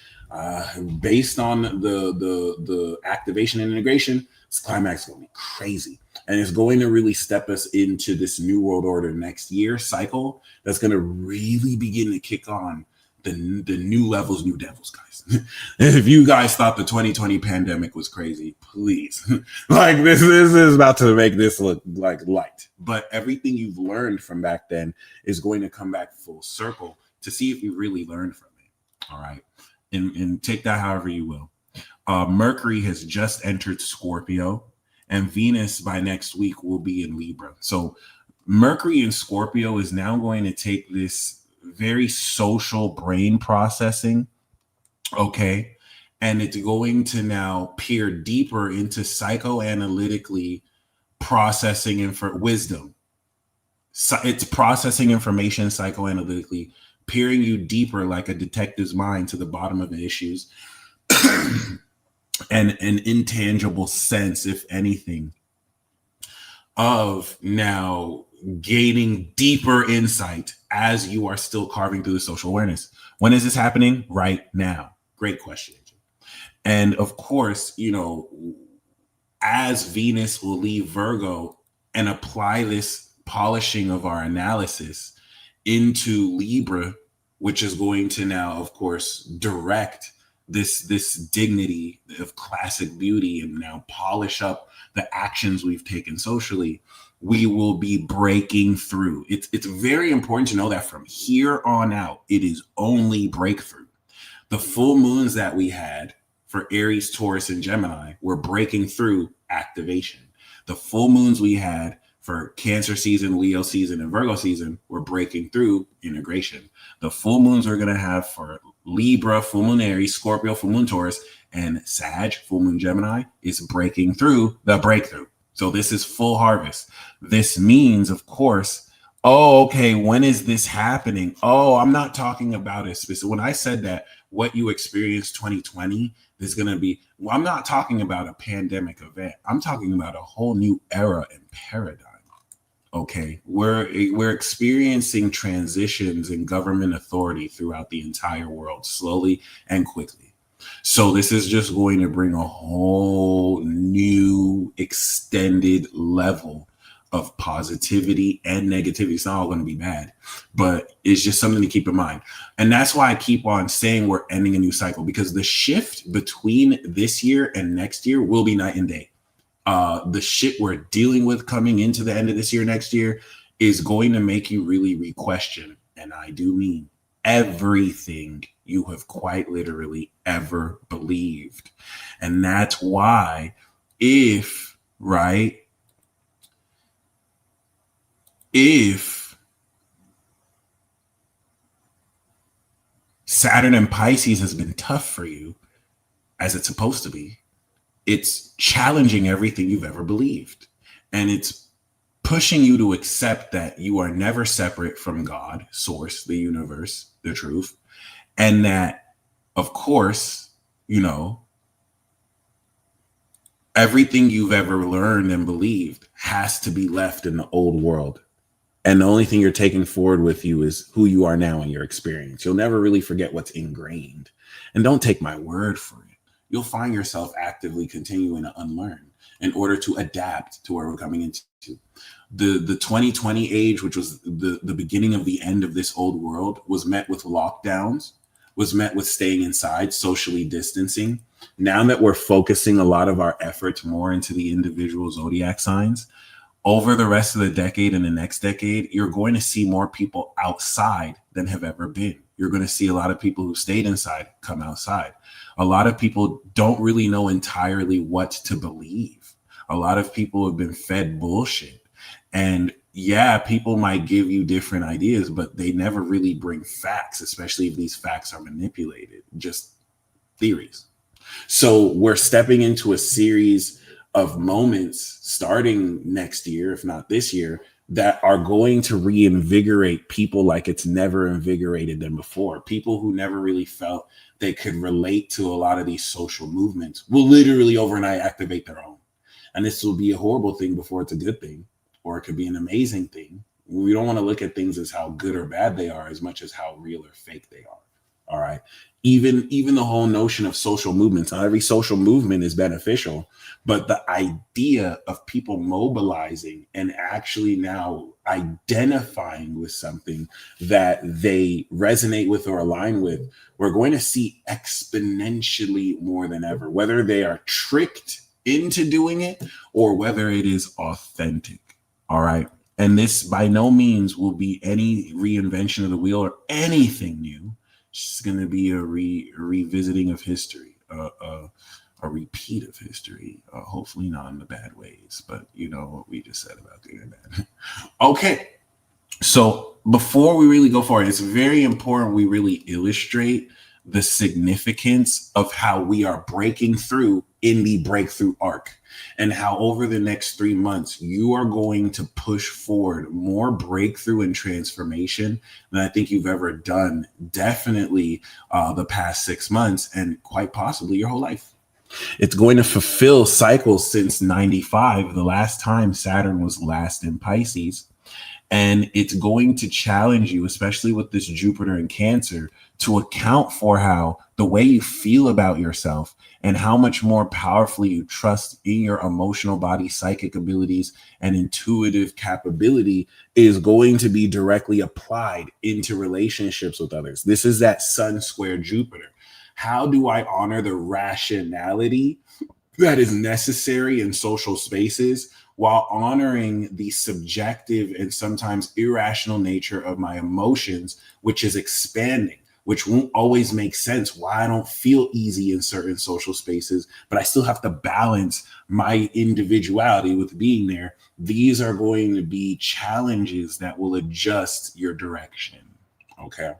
Speaker 1: Based on the activation and integration, this climax is going to be crazy. And it's going to really step us into this new world order next year cycle that's going to really begin to kick on the new levels, new devils, guys. If you guys thought the 2020 pandemic was crazy, please. Like this is about to make this look like light. But everything you've learned from back then is going to come back full circle to see if you really learned from it. All right. And take that however you will. Mercury has just entered Scorpio, and Venus by next week will be in Libra. So Mercury in Scorpio is now going to take this very social brain processing, okay, and it's going to now peer deeper into psychoanalytically processing for wisdom. So it's processing information psychoanalytically, peering you deeper like a detective's mind to the bottom of the issues, and an intangible sense, if anything, of now gaining deeper insight as you are still carving through the social awareness. When is this happening? Right now. Great question. And of course, you know, as Venus will leave Virgo and apply this polishing of our analysis into Libra, which is going to now, of course, direct this dignity of classic beauty and now polish up the actions we've taken socially, we will be breaking through. It's very important to know that from here on out, it is only breakthrough. The full moons that we had for Aries, Taurus, and Gemini were breaking through activation. The full moons we had for Cancer season, Leo season, and Virgo season were breaking through integration. The full moons we're going to have for Libra, full moon Aries, Scorpio, full moon Taurus, and Sag, full moon Gemini, is breaking through the breakthrough. So this is full harvest. This means, of course, Oh, okay. When is this happening? Oh, I'm not talking about a specific. When I said that what you experienced 2020 is going to be, well, I'm not talking about a pandemic event. I'm talking about a whole new era and paradigm. Okay, we're experiencing transitions in government authority throughout the entire world, slowly and quickly. So this is just going to bring a whole new extended level of positivity and negativity. It's not all going to be bad, but it's just something to keep in mind. And that's why I keep on saying we're ending a new cycle, because the shift between this year and next year will be night and day. The shit we're dealing with coming into the end of this year, next year, is going to make you really re-question, and I do mean everything you have quite literally ever believed. And that's why, if, right, if Saturn and Pisces has been tough for you, as it's supposed to be, it's challenging everything you've ever believed. And it's pushing you to accept that you are never separate from God, source, the universe, the truth. And that, of course, you know, everything you've ever learned and believed has to be left in the old world. And the only thing you're taking forward with you is who you are now in your experience. You'll never really forget what's ingrained. And don't take my word for it. You'll find yourself actively continuing to unlearn in order to adapt to where we're coming into. The 2020 age, which was the beginning of the end of this old world, was met with lockdowns, was met with staying inside, socially distancing. Now that we're focusing a lot of our efforts more into the individual zodiac signs, over the rest of the decade and the next decade, you're going to see more people outside than have ever been. You're going to see a lot of people who stayed inside come outside. A lot of people don't really know entirely what to believe. A lot of people have been fed bullshit. And yeah, people might give you different ideas, but they never really bring facts, especially if these facts are manipulated, just theories. So we're stepping into a series of moments starting next year, if not this year, that are going to reinvigorate people like it's never invigorated them before. People who never really felt they could relate to a lot of these social movements will literally overnight activate their own. And this will be a horrible thing before it's a good thing, or it could be an amazing thing. We don't want to look at things as how good or bad they are as much as how real or fake they are. All right. Even the whole notion of social movements, not every social movement is beneficial, but the idea of people mobilizing and actually now identifying with something that they resonate with or align with, we're going to see exponentially more than ever, whether they are tricked into doing it or whether it is authentic. All right. And this by no means will be any reinvention of the wheel or anything new. It's just going to be a revisiting of history, a repeat of history. Hopefully not in the bad ways, but you know what we just said about doing that. Okay. So before we really go forward, it's very important we really illustrate the significance of how we are breaking through in the breakthrough arc, and how over the next 3 months, you are going to push forward more breakthrough and transformation than I think you've ever done. Definitely the past 6 months and quite possibly your whole life. It's going to fulfill cycles since 95, the last time Saturn was last in Pisces. And it's going to challenge you, especially with this Jupiter in Cancer, to account for how the way you feel about yourself and how much more powerfully you trust in your emotional body, psychic abilities, and intuitive capability is going to be directly applied into relationships with others. This is that Sun square Jupiter. How do I honor the rationality that is necessary in social spaces while honoring the subjective and sometimes irrational nature of my emotions, which is expanding, which won't always make sense why I don't feel easy in certain social spaces, but I still have to balance my individuality with being there. These are going to be challenges that will adjust your direction. Okay.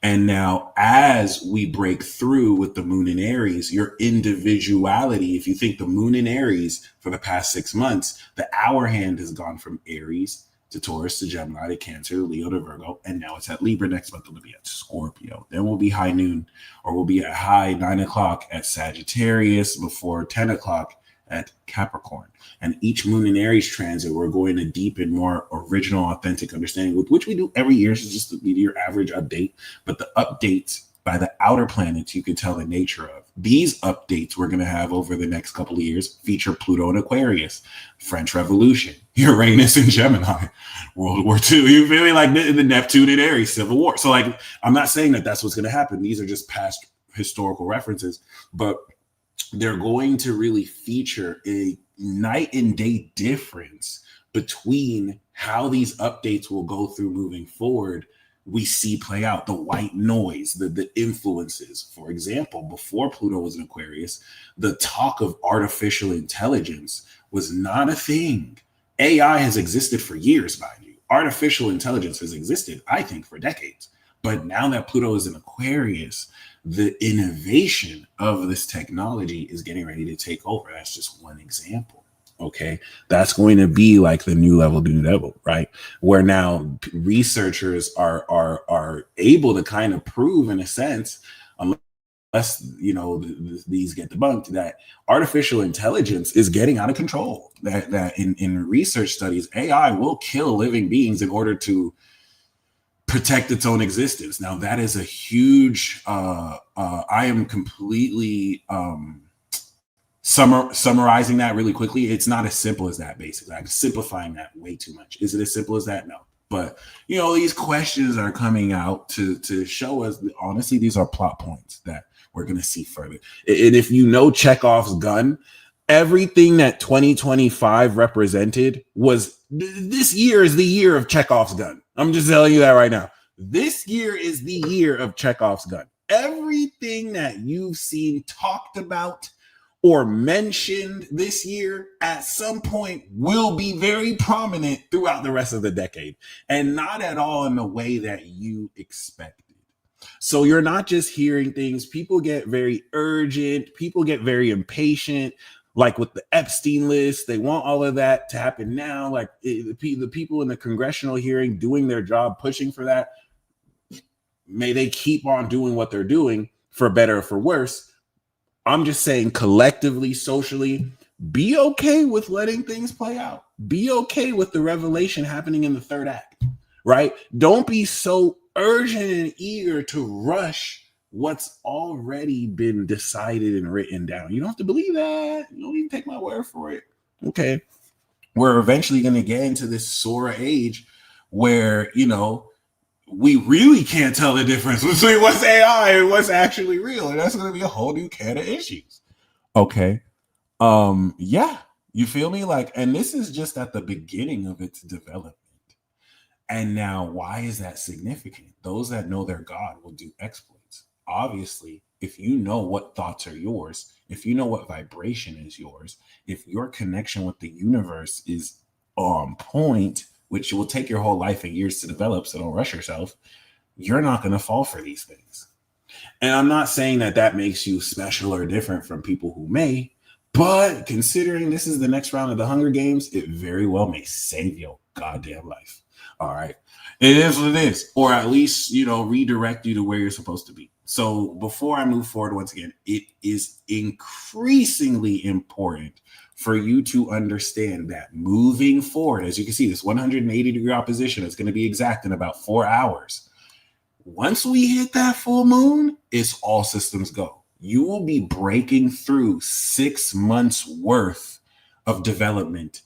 Speaker 1: And now, as we break through with the moon in Aries, your individuality, if you think the moon in Aries for the past 6 months, the hour hand has gone from Aries to Taurus to Gemini to Cancer, Leo to Virgo, and now it's at Libra. Next month it'll be at Scorpio. Then we'll be high noon, or we'll be at high 9 o'clock at Sagittarius, before 10 o'clock at Capricorn. And each moon in Aries transit, we're going to deepen more original, authentic understanding, with which we do every year. So just your average update, but the updates by the outer planets, you can tell the nature of. These updates we're going to have over the next couple of years feature Pluto in Aquarius, French Revolution, Uranus in Gemini, World War II. You feel me? Like the Neptune in Aries, Civil War. So like, I'm not saying that that's what's going to happen. These are just past historical references, but they're going to really feature a night and day difference between how these updates will go through moving forward. We see play out the white noise, the influences. For example, before Pluto was in Aquarius, the talk of artificial intelligence was not a thing. AI has existed for years, mind you. Artificial intelligence has existed, I think, for decades. But now that Pluto is in Aquarius, the innovation of this technology is getting ready to take over. That's just one example. Okay, that's going to be like the new level, right? Where now researchers are able to kind of prove, in a sense, unless these get debunked, that artificial intelligence is getting out of control. That in research studies, AI will kill living beings in order to protect its own existence. Now that is a huge. I am completely. Summarizing that really quickly, it's not as simple as that. Basically, I'm simplifying that way too much. Is it as simple as that? No. But these questions are coming out to show us, honestly, these are plot points that we're going to see further. And if you know Chekhov's gun, everything that 2025 represented was, this year is the year of Chekhov's gun. I'm just telling you that right now. This year is the year of Chekhov's gun. Everything that you've seen talked about or mentioned this year at some point will be very prominent throughout the rest of the decade, and not at all in the way that you expected. So you're not just hearing things. People get very urgent. People get very impatient. Like with the Epstein list, they want all of that to happen now. Like the people in the congressional hearing doing their job, pushing for that. May they keep on doing what they're doing, for better or for worse. I'm just saying, collectively, socially, be okay with letting things play out. Be okay with the revelation happening in the third act, right? Don't be so urgent and eager to rush what's already been decided and written down. You don't have to believe that. You don't even take my word for it. Okay. We're eventually going to get into this Sora age where, we really can't tell the difference between what's AI and what's actually real. And that's going to be a whole new can of issues. Okay. Yeah. You feel me? And this is just at the beginning of its development. And now, why is that significant? Those that know their God will do exploits. Obviously, if you know what thoughts are yours, if you know what vibration is yours, if your connection with the universe is on point, which will take your whole life and years to develop, so don't rush yourself, you're not going to fall for these things. And I'm not saying that makes you special or different from people who may, but considering this is the next round of the Hunger Games, it very well may save your goddamn life. All right. It is what it is. Or at least, redirect you to where you're supposed to be. So before I move forward, once again, it is increasingly important for you to understand that moving forward, as you can see, this 180-degree opposition is going to be exact in about 4 hours. Once we hit that full moon, it's all systems go. You will be breaking through 6 months worth of development,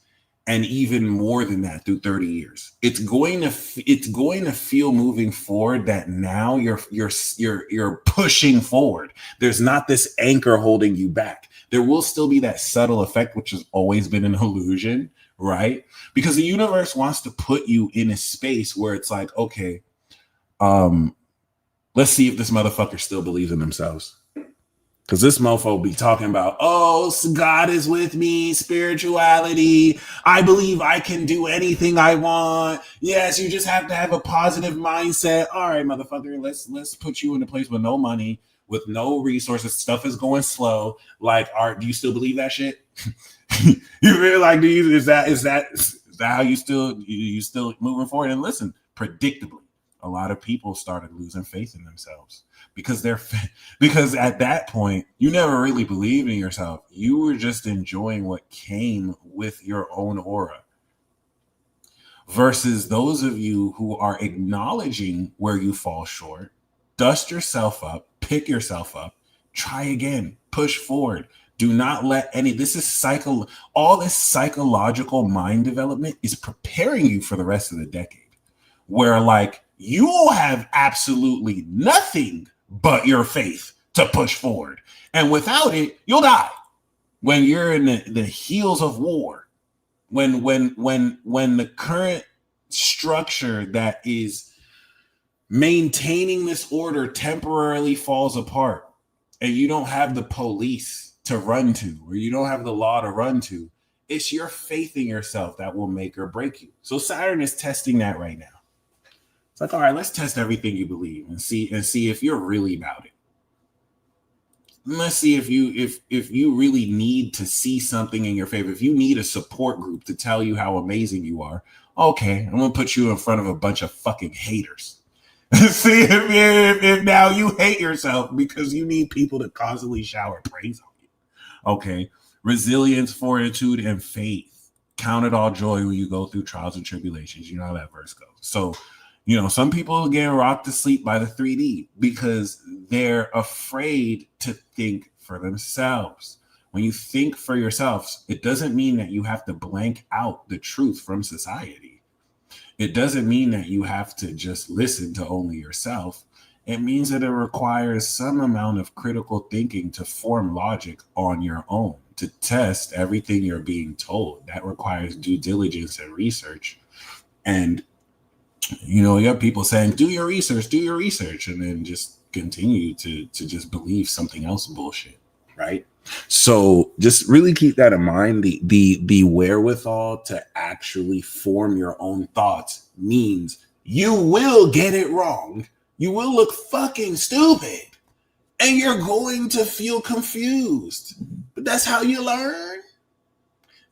Speaker 1: and even more than that through 30 years. It's going to feel moving forward that now you're pushing forward. There's not this anchor holding you back. There will still be that subtle effect, which has always been an illusion, right? Because the universe wants to put you in a space where it's like, okay, let's see if this motherfucker still believes in themselves. Because this mofo be talking about, oh, God is with me, spirituality. I believe I can do anything I want. Yes, you just have to have a positive mindset. All right, motherfucker, let's put you in a place with no money, with no resources. Stuff is going slow. Like, do you still believe that shit? You really is that that how you still moving forward? And listen, predictably, a lot of people started losing faith in themselves because because at that point you never really believed in yourself. You were just enjoying what came with your own aura. Versus those of you who are acknowledging where you fall short, dust yourself up, pick yourself up, try again, push forward. Do not let this is all this psychological mind development is preparing you for the rest of the decade, where like you will have absolutely nothing but your faith to push forward. And without it, you'll die when you're in the heels of war. When the current structure that is maintaining this order temporarily falls apart and you don't have the police to run to or you don't have the law to run to, it's your faith in yourself that will make or break you. So Saturn is testing that right now. It's like, all right, let's test everything you believe and see if you're really about it. Let's see if you really need to see something in your favor. If you need a support group to tell you how amazing you are, okay, I'm gonna put you in front of a bunch of fucking haters. See if now you hate yourself because you need people to constantly shower praise on you. Okay, resilience, fortitude, and faith. Count it all joy when you go through trials and tribulations. You know how that verse goes. So, some people get rocked to sleep by the 3D because they're afraid to think for themselves. When you think for yourselves, it doesn't mean that you have to blank out the truth from society. It doesn't mean that you have to just listen to only yourself. It means that it requires some amount of critical thinking to form logic on your own, to test everything you're being told. That requires due diligence and research. And you have people saying, do your research, and then just continue to just believe something else bullshit, right? So just really keep that in mind. The wherewithal to actually form your own thoughts means you will get it wrong. You will look fucking stupid, and you're going to feel confused. But that's how you learn.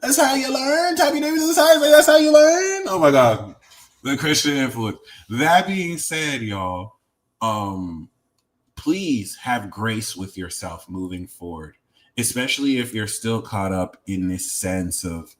Speaker 1: That's how you learn. Tommy Davis is that's how you learn. Oh my God. The Christian influence. That being said, y'all, please have grace with yourself moving forward, especially if you're still caught up in this sense of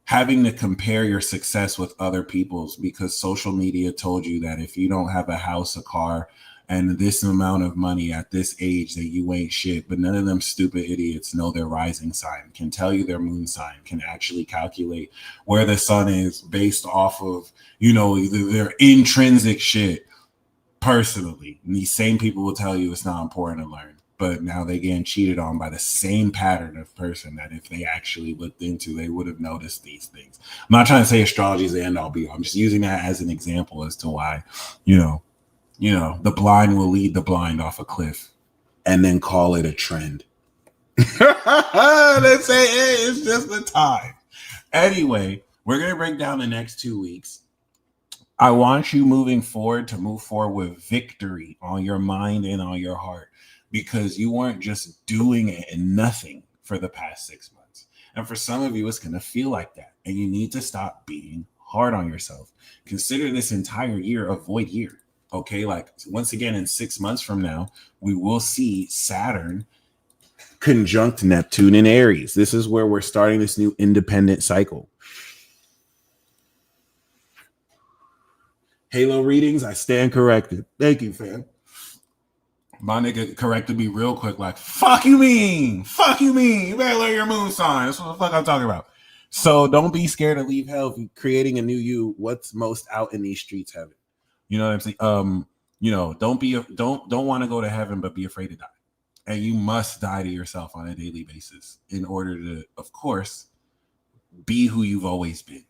Speaker 1: having to compare your success with other people's, because social media told you that if you don't have a house, a car, and this amount of money at this age, that you ain't shit. But none of them stupid idiots know their rising sign, can tell you their moon sign, can actually calculate where the sun is based off of, their intrinsic shit personally. And these same people will tell you it's not important to learn. But now they're getting cheated on by the same pattern of person that if they actually looked into, they would have noticed these things. I'm not trying to say astrology is the end all be all. I'm just using that as an example as to why, the blind will lead the blind off a cliff and then call it a trend. Let's say, hey, it's just the time. Anyway, we're going to break down the next 2 weeks. I want you moving forward to move forward with victory on your mind and on your heart, because you weren't just doing it and nothing for the past 6 months. And for some of you, it's going to feel like that. And you need to stop being hard on yourself. Consider this entire year a void year. Okay, like once again, in 6 months from now, we will see Saturn conjunct Neptune in Aries. This is where we're starting this new independent cycle. Halo readings, I stand corrected. Thank you, fam. My nigga corrected me real quick, like, fuck you mean? Fuck you mean? You better learn your moon sign. That's what the fuck I'm talking about. So don't be scared to leave hell. If you're creating a new you, what's most out in these streets, heaven? You know what I'm saying? Don't want to go to heaven, but be afraid to die. And you must die to yourself on a daily basis in order to, of course, be who you've always been.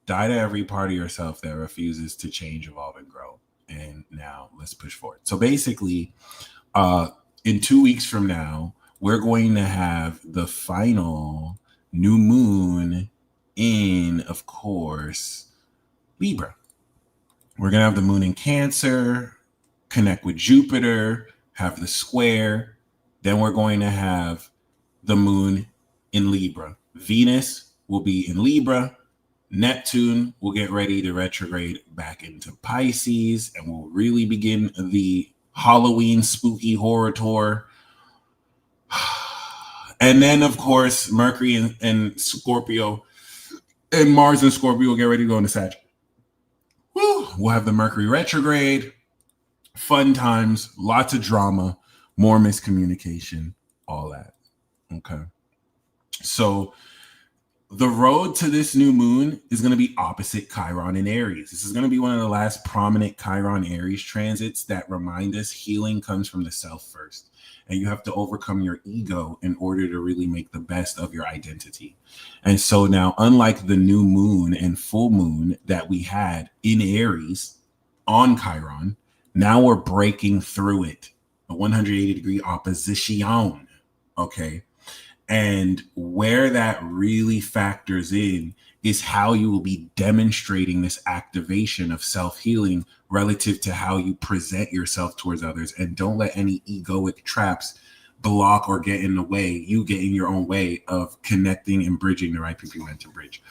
Speaker 1: Die to every part of yourself that refuses to change, evolve, and grow. And now let's push forward. So basically, in 2 weeks from now, we're going to have the final new moon in, of course, Libra. We're going to have the moon in Cancer, connect with Jupiter, have the square. Then we're going to have the moon in Libra. Venus will be in Libra. Neptune will get ready to retrograde back into Pisces, and we'll really begin the Halloween spooky horror tour. And then, of course, Mercury and Scorpio and Mars and Scorpio will get ready to go into Sagittarius. We'll have the Mercury retrograde, fun times, lots of drama, more miscommunication, all that. Okay. So the road to this new moon is going to be opposite Chiron in Aries. This is going to be one of the last prominent Chiron Aries transits that remind us healing comes from the self first. And you have to overcome your ego in order to really make the best of your identity. And so now, unlike the new moon and full moon that we had in Aries on Chiron, now we're breaking through it. A 180-degree opposition. Okay. And where that really factors in is how you will be demonstrating this activation of self-healing relative to how you present yourself towards others. And don't let any egoic traps block or get in the way. You get in your own way of connecting and bridging the right people you meant to bridge.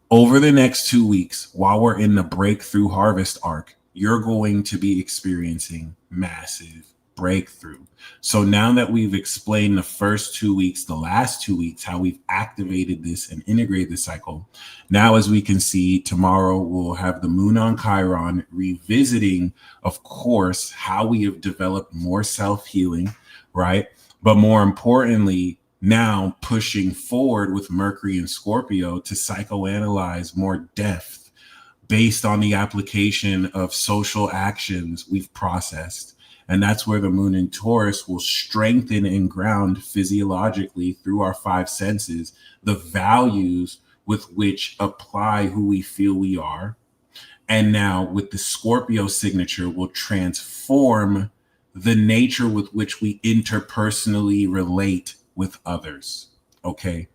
Speaker 1: Over the next 2 weeks, while we're in the breakthrough harvest arc, you're going to be experiencing massive breakthrough. So now that we've explained the first 2 weeks, the last 2 weeks, how we've activated this and integrated the cycle, now as we can see, tomorrow we'll have the moon on Chiron revisiting, of course, how we have developed more self-healing, right? But more importantly, now pushing forward with Mercury and Scorpio to psychoanalyze more depth based on the application of social actions we've processed. And that's where the moon in Taurus will strengthen and ground physiologically through our 5 senses, the values with which apply who we feel we are. And now with the Scorpio signature will transform the nature with which we interpersonally relate with others. Okay.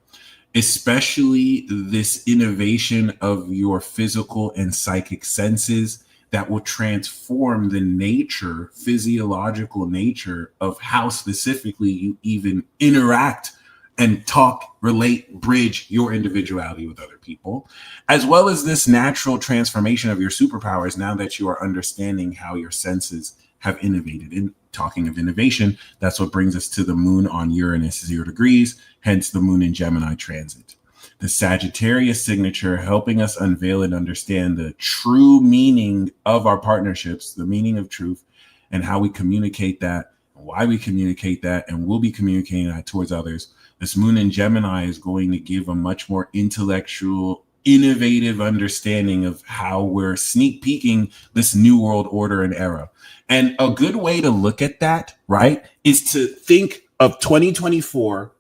Speaker 1: Especially this innovation of your physical and psychic senses that will transform the nature, physiological nature of how specifically you even interact and talk, relate, bridge your individuality with other people, as well as this natural transformation of your superpowers now that you are understanding how your senses have innovated. And talking of innovation, that's what brings us to the moon on Uranus 0 degrees, hence the moon in Gemini transit. The Sagittarius signature helping us unveil and understand the true meaning of our partnerships, the meaning of truth, and how we communicate that, and why we communicate that, and we'll be communicating that towards others. This moon in Gemini is going to give a much more intellectual, innovative understanding of how we're sneak peeking this new world order and era. And a good way to look at that, right, is to think of 2024,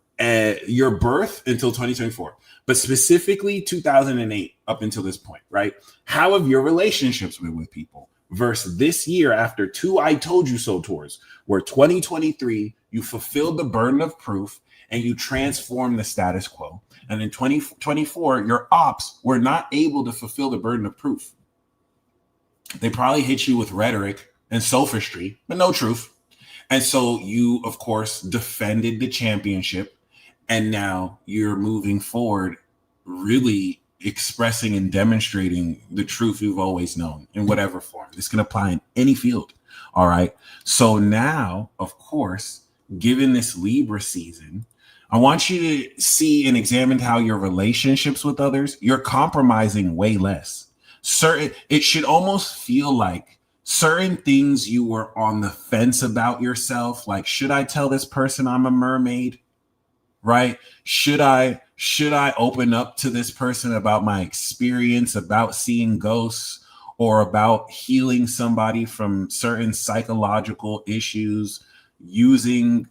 Speaker 1: your birth until 2024. But specifically 2008 up until this point, right? How have your relationships been with people versus this year after 2 I told you so tours, where 2023, you fulfilled the burden of proof and you transformed the status quo. And in 2024, your ops were not able to fulfill the burden of proof. They probably hit you with rhetoric and sophistry, but no truth. And so you, of course, defended the championship. And now you're moving forward, really expressing and demonstrating the truth you've always known in whatever form. This can apply in any field. All right. So now, of course, given this Libra season, I want you to see and examine how your relationships with others, you're compromising way less. It should almost feel like certain things you were on the fence about yourself. Like, should I tell this person I'm a mermaid? Right? Should I open up to this person about my experience, about seeing ghosts, or about healing somebody from certain psychological issues using,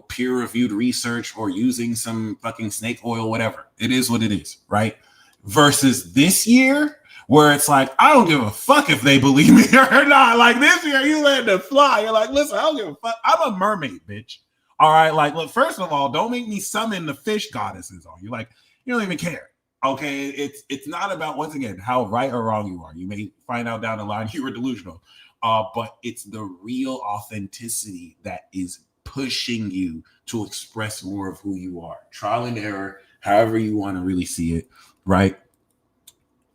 Speaker 1: peer-reviewed research or using some fucking snake oil, whatever. It is what it is, right? Versus this year, where it's like, I don't give a fuck if they believe me or not. Like this year, you let them fly. You're like, listen, I don't give a fuck. I'm a mermaid, bitch. All right, like, look, first of all, don't make me summon the fish goddesses on you. Like, you don't even care. Okay, it's not about, once again, how right or wrong you are. You may find out down the line you were delusional, but it's the real authenticity that is pushing you to express more of who you are. Trial and error, however you want to really see it, right?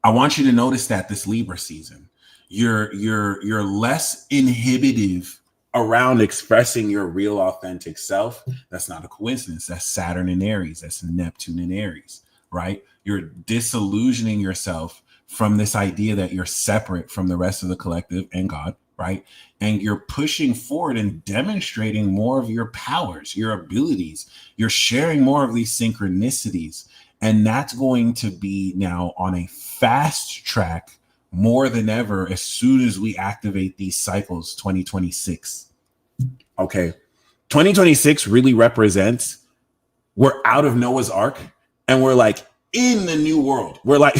Speaker 1: I want you to notice that this Libra season, you're less inhibitive around expressing your real authentic self. That's not a coincidence. That's Saturn in Aries. That's Neptune in Aries, right? You're disillusioning yourself from this idea that you're separate from the rest of the collective and God, right? And you're pushing forward and demonstrating more of your powers, your abilities. You're sharing more of these synchronicities. And that's going to be now on a fast track more than ever as soon as we activate these cycles 2026. Okay. 2026 really represents we're out of Noah's Ark and we're like in the new world. We're like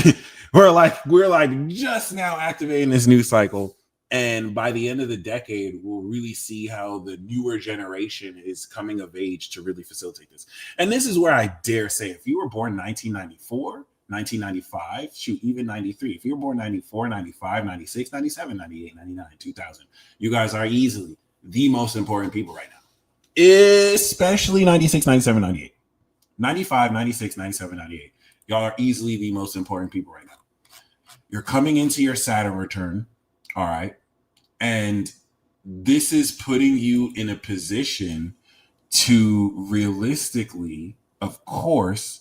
Speaker 1: just now activating this new cycle. And by the end of the decade, we'll really see how the newer generation is coming of age to really facilitate this. And this is where I dare say, if you were born 1994, 1995, shoot, even 93, if you were born 94, 95, 96, 97, 98, 99, 2000, you guys are easily the most important people right now, especially 96, 97, 98, 95, 96, 97, 98. Y'all are easily the most important people right now. You're coming into your Saturn return. All right. And this is putting you in a position to realistically, of course,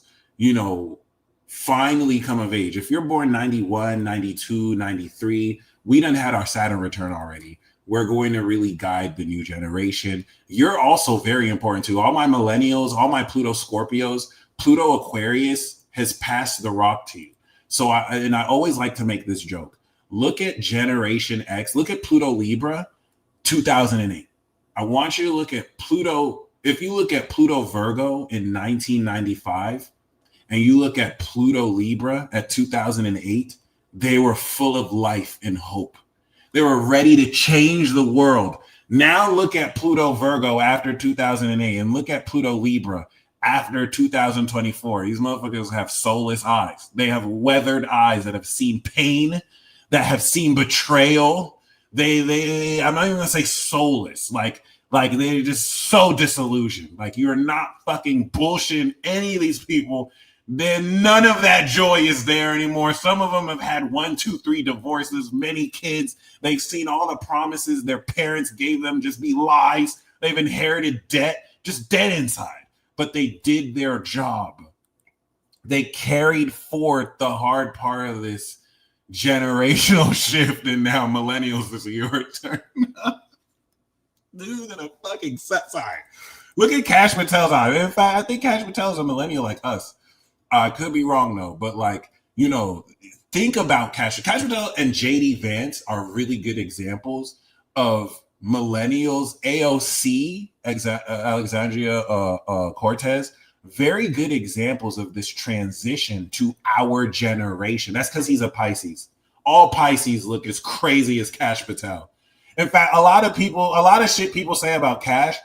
Speaker 1: finally come of age. If you're born 91, 92, 93, we done had our Saturn return already. We're going to really guide the new generation. You're also very important too. All my millennials, all my Pluto Scorpios, Pluto Aquarius has passed the rock to you. So I always like to make this joke. Look at Generation X. Look at Pluto Libra, 2008. I want you to look at Pluto. If you look at Pluto Virgo in 1995 and you look at Pluto Libra at 2008, they were full of life and hope. They were ready to change the world. Now look at Pluto Virgo after 2008 and look at Pluto Libra after 2024. These motherfuckers have soulless eyes. They have weathered eyes that have seen pain, that have seen betrayal. They I'm not even gonna say soulless. Like they're just so disillusioned. Like, you're not fucking bullshitting any of these people. Then none of that joy is there anymore. Some of them have had 1, 2, 3 divorces, many kids. They've seen all the promises their parents gave them just be lies. They've inherited debt, just dead inside. But they did their job. They carried forth the hard part of this generational shift, and now millennials is your turn. This is gonna fucking sorry. Look at Cash Patel's eye. In fact, I think Cash Patel's a millennial like us. I could be wrong though, but think about Cash Patel and JD Vance are really good examples of millennials. AOC, Alexandria Cortez, very good examples of this transition to our generation. That's because he's a Pisces. All Pisces look as crazy as Cash Patel. In fact, a lot of shit people say about Cash,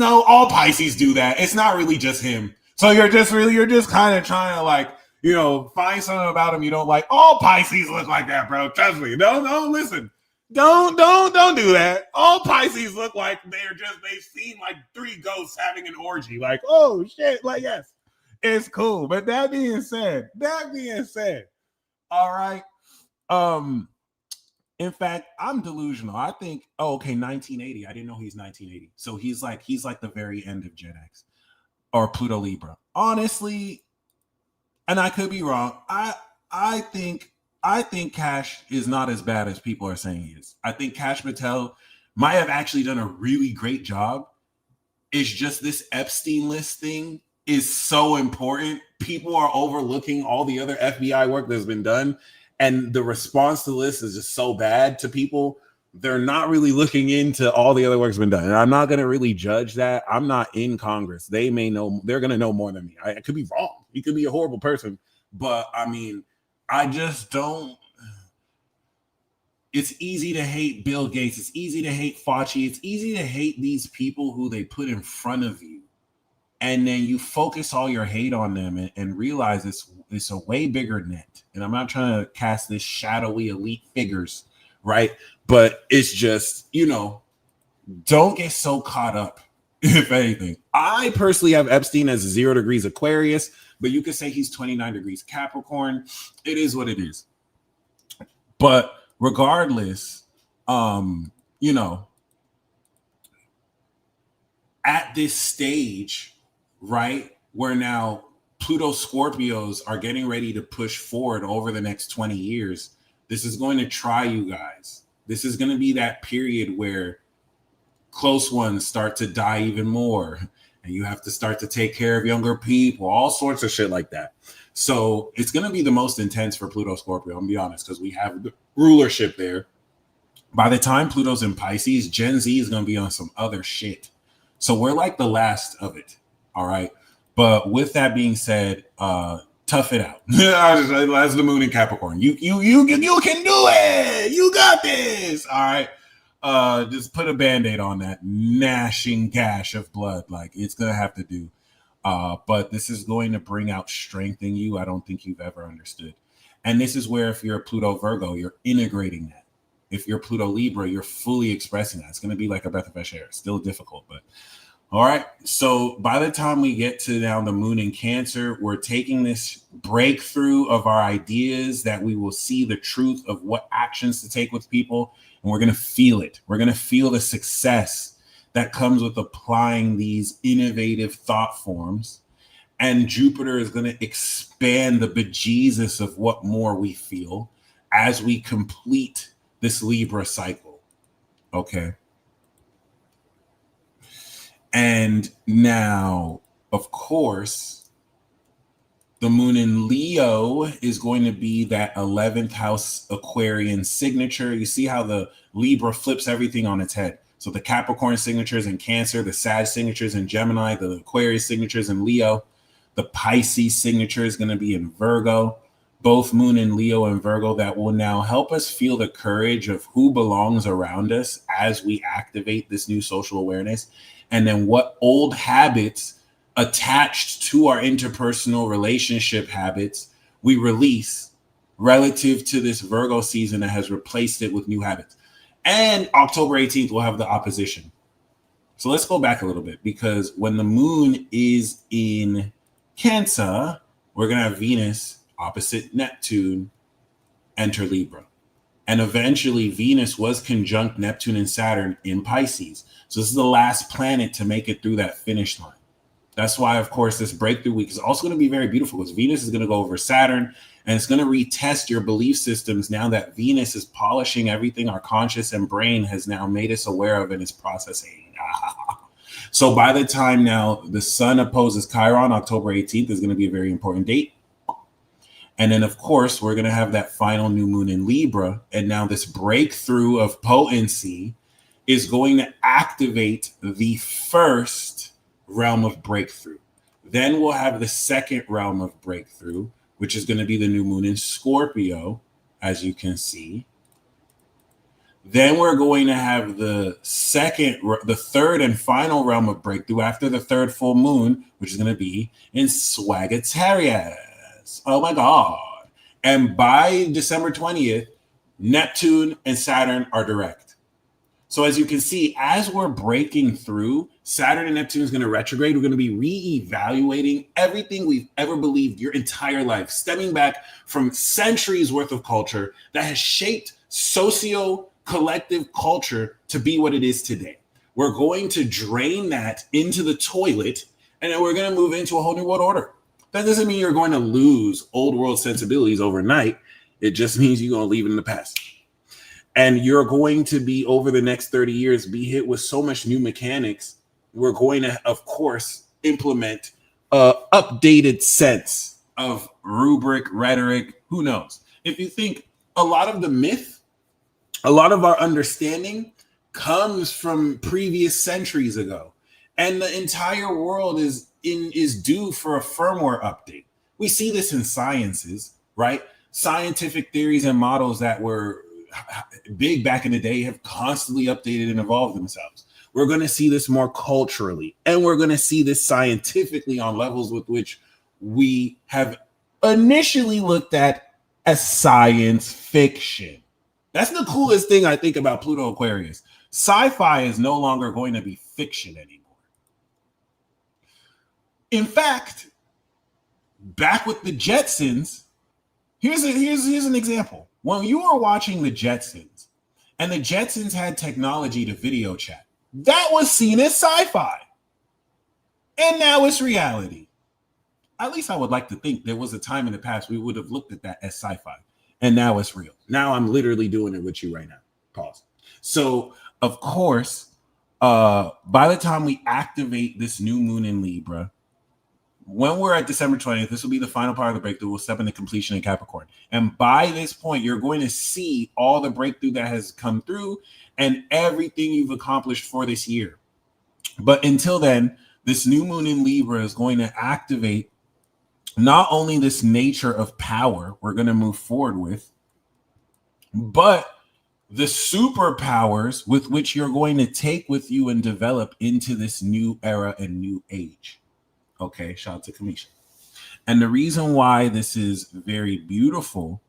Speaker 1: all Pisces do that. It's not really just him. So you're just kind of trying to find something about him you don't like. All Pisces look like that, bro. Trust me. No, listen. Don't do that. All Pisces look like they've seen like 3 ghosts having an orgy. Like, oh shit, like, yes, it's cool. But that being said, all right. In fact, I'm delusional. I think, 1980. I didn't know he's 1980. So he's like the very end of Gen X or Pluto Libra. Honestly, and I could be wrong. I think Cash is not as bad as people are saying he is. I think Cash Patel might have actually done a really great job. It's just this Epstein list thing is so important. People are overlooking all the other FBI work that's been done. And the response to this is just so bad to people. They're not really looking into all the other work that's been done. And I'm not going to really judge that. I'm not in Congress. They may know. They're going to know more than me. I could be wrong. He could be a horrible person. But, I mean, I just don't. It's easy to hate Bill Gates. It's easy to hate Fauci. It's easy to hate these people who they put in front of you. And then you focus all your hate on them and realize it's a way bigger net. And I'm not trying to cast this shadowy elite figures, right? But it's just, don't get so caught up, if anything. I personally have Epstein as 0 degrees Aquarius, but you could say he's 29 degrees Capricorn. It is what it is. But regardless, you know, at this stage, right, where now Pluto Scorpios are getting ready to push forward over the next 20 years, this is going to try you guys. This is going to be that period where close ones start to die even more, and you have to start to take care of younger people, all sorts of shit like that. So it's going to be the most intense for Pluto Scorpio, I'm gonna be honest, because we have the rulership there. By the time Pluto's in Pisces, Gen Z is going to be on some other shit. So we're like the last of it. All right. But with that being said, tough it out. As the moon in Capricorn, you can do it. You got this. All right. Just put a band-aid on that gnashing gash of blood. Like, it's gonna have to do. But this is going to bring out strength in you I don't think you've ever understood. And this is where, if you're a Pluto Virgo, you're integrating that. If you're Pluto Libra, you're fully expressing that. It's going to be like a breath of fresh air. It's still difficult, but all right. So by the time we get to now the moon in Cancer, we're taking this breakthrough of our ideas that we will see the truth of what actions to take with people, and we're going to feel it. We're going to feel the success that comes with applying these innovative thought forms. And Jupiter is going to expand the bejesus of what more we feel as we complete this Libra cycle. Okay. And now, of course, the moon in Leo is going to be that 11th house Aquarian signature. You see how the Libra flips everything on its head. So the Capricorn signatures in Cancer, the Sag signatures in Gemini, the Aquarius signatures in Leo, the Pisces signature is going to be in Virgo. Both moon in Leo and Virgo, that will now help us feel the courage of who belongs around us as we activate this new social awareness. And then what old habits attached to our interpersonal relationship habits we release relative to this Virgo season that has replaced it with new habits. And October 18th, we'll have the opposition. So let's go back a little bit, because when the moon is in Cancer, we're going to have Venus opposite Neptune enter Libra. And eventually Venus was conjunct Neptune and Saturn in Pisces. So this is the last planet to make it through that finish line. That's why, of course, this breakthrough week is also going to be very beautiful, because Venus is going to go over Saturn, and it's going to retest your belief systems now that Venus is polishing everything our conscious and brain has now made us aware of and is processing. So by the time now the sun opposes Chiron, October 18th is going to be a very important date. And then, of course, we're going to have that final new moon in Libra. And now this breakthrough of potency is going to activate the first realm of breakthrough. Then we'll have the second realm of breakthrough, which is going to be the new moon in Scorpio, as you can see. Then we're going to have the third and final realm of breakthrough after the third full moon, which is going to be in Sagittarius. Oh my God. And by December 20th, Neptune and Saturn are direct. So as you can see, as we're breaking through, Saturn and Neptune is going to retrograde. We're going to be reevaluating everything we've ever believed your entire life, stemming back from centuries worth of culture that has shaped socio-collective culture to be what it is today. We're going to drain that into the toilet, and then we're going to move into a whole new world order. That doesn't mean you're going to lose old world sensibilities overnight. It just means you're going to leave it in the past. And you're going to be, over the next 30 years, be hit with so much new mechanics. We're going to, of course, implement an updated sense of rubric, rhetoric, who knows. If you think, a lot of the myth, a lot of our understanding comes from previous centuries ago. And the entire world is due for a firmware update. We see this in sciences, right? Scientific theories and models that were big back in the day have constantly updated and evolved themselves. We're going to see this more culturally, and we're going to see this scientifically on levels with which we have initially looked at as science fiction. That's the coolest thing I think about Pluto Aquarius. Sci-fi is no longer going to be fiction anymore. In fact, back with the Jetsons, here's an example. When you were watching the Jetsons and the Jetsons had technology to video chat, that was seen as sci-fi. And now it's reality. At least I would like to think there was a time in the past we would have looked at that as sci-fi. And now it's real. Now I'm literally doing it with you right now. Pause. So, of course, by the time we activate this new moon in Libra, when we're at December 20th, this will be the final part of the breakthrough. We'll step into completion in Capricorn. And by this point, you're going to see all the breakthrough that has come through and everything you've accomplished for this year. But until then, this new moon in Libra is going to activate not only this nature of power we're going to move forward with, but the superpowers with which you're going to take with you and develop into this new era and new age. Okay, shout out to Kamisha. And the reason why this is very beautiful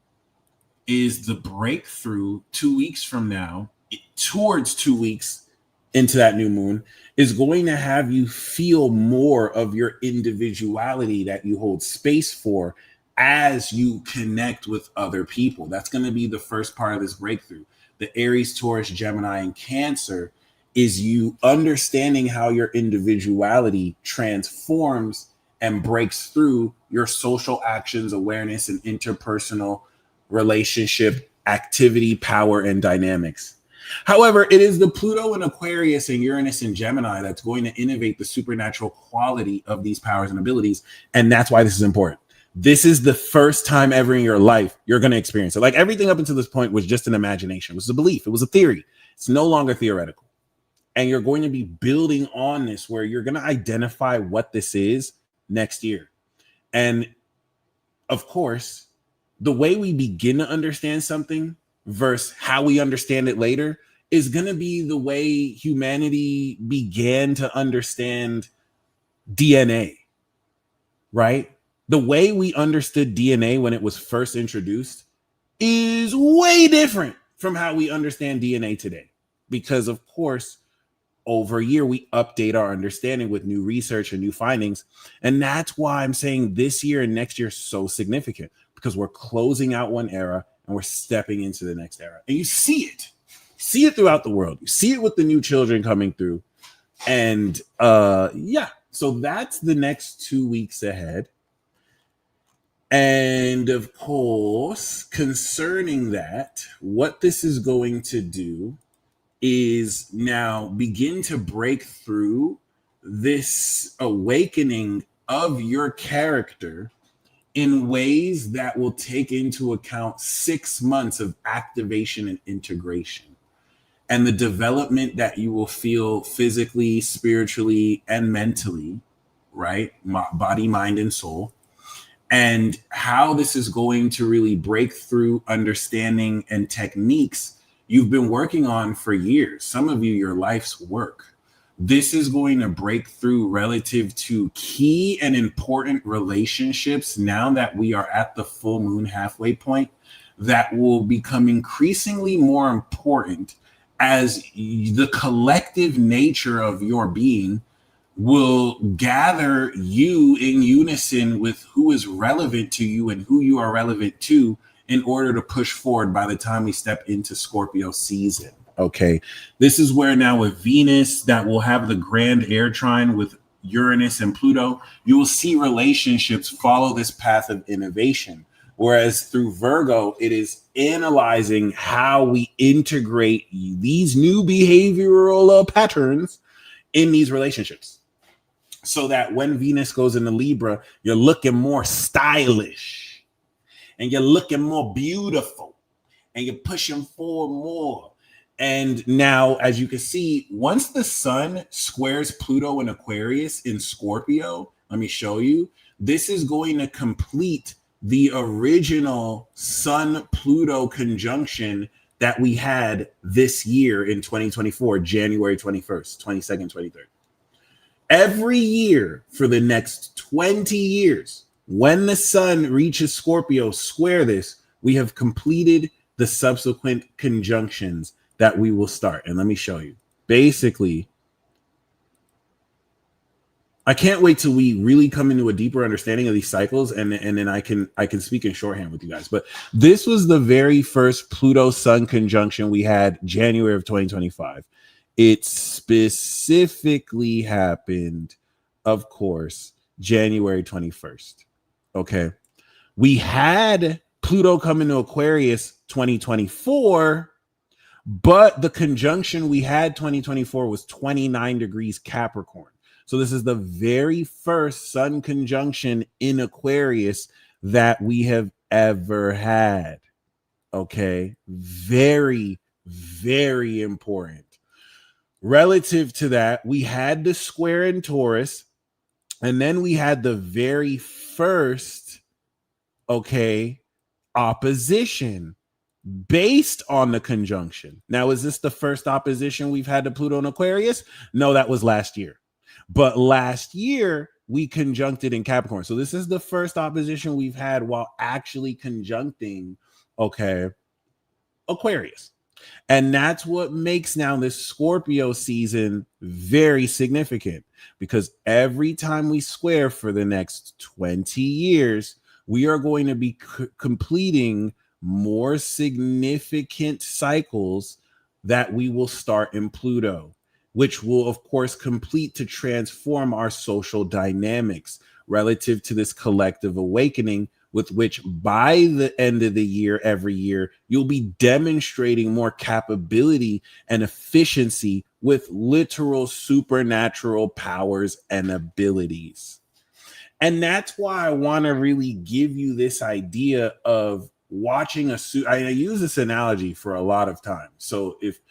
Speaker 1: is the breakthrough 2 weeks from now, towards 2 weeks into that new moon, is going to have you feel more of your individuality that you hold space for as you connect with other people. That's going to be the first part of this breakthrough. The Aries, Taurus, Gemini, and Cancer is you understanding how your individuality transforms and breaks through your social actions, awareness, and interpersonal relationship, activity, power, and dynamics. However, it is the Pluto and Aquarius and Uranus and Gemini that's going to innovate the supernatural quality of these powers and abilities. And that's why this is important. This is the first time ever in your life you're going to experience it. Like everything up until this point was just an imagination. It was a belief. It was a theory. It's no longer theoretical. And you're going to be building on this where you're going to identify what this is next year. And of course, the way we begin to understand something versus how we understand it later is going to be the way humanity began to understand DNA, right? The way we understood DNA when it was first introduced is way different from how we understand DNA today. Because, of course, over a year, we update our understanding with new research and new findings. And that's why I'm saying this year and next year is so significant, because we're closing out one era and we're stepping into the next era. And you see it throughout the world. You see it with the new children coming through. And so that's the next 2 weeks ahead. And of course, concerning that, what this is going to do is now begin to break through this awakening of your character in ways that will take into account 6 months of activation and integration, and the development that you will feel physically, spiritually, and mentally, right? Body, mind, and soul. And how this is going to really break through understanding and techniques you've been working on for years. Some of you, your life's work. This is going to break through relative to key and important relationships now that we are at the full moon halfway point, that will become increasingly more important as the collective nature of your being will gather you in unison with who is relevant to you and who you are relevant to in order to push forward by the time we step into Scorpio season. Okay, this is where now with Venus that will have the grand air trine with Uranus and Pluto, you will see relationships follow this path of innovation. Whereas through Virgo, it is analyzing how we integrate these new behavioral patterns in these relationships, so that when Venus goes into Libra, you're looking more stylish and you're looking more beautiful and you're pushing forward more. And now, as you can see, once the sun squares Pluto in Aquarius in Scorpio, let me show you, this is going to complete the original Sun-Pluto conjunction that we had this year in 2024, January 21st, 22nd, 23rd. Every year for the next 20 years, when the sun reaches Scorpio, square this, we have completed the subsequent conjunctions that we will start. And let me show you. Basically, I can't wait till we really come into a deeper understanding of these cycles, and then I can speak in shorthand with you guys. But this was the very first Pluto Sun conjunction we had January of 2025. It specifically happened, of course, January 21st. Okay. We had Pluto come into Aquarius 2024, but the conjunction we had 2024 was 29 degrees Capricorn. So this is the very first Sun conjunction in Aquarius that we have ever had. Okay. Very, very important. Relative to that, we had the square in Taurus, and then we had the very first, okay, opposition based on the conjunction. Now, is this the first opposition we've had to Pluto in Aquarius? No, that was last year. But last year, we conjuncted in Capricorn. So this is the first opposition we've had while actually conjuncting, okay, Aquarius. And that's what makes now this Scorpio season very significant, because every time we square for the next 20 years, we are going to be completing more significant cycles that we will start in Pluto, which will, of course, complete to transform our social dynamics relative to this collective awakening, with which by the end of the year, every year, you'll be demonstrating more capability and efficiency with literal supernatural powers and abilities. And that's why I want to really give you this idea of watching a suit. I use this analogy for a lot of times. So if,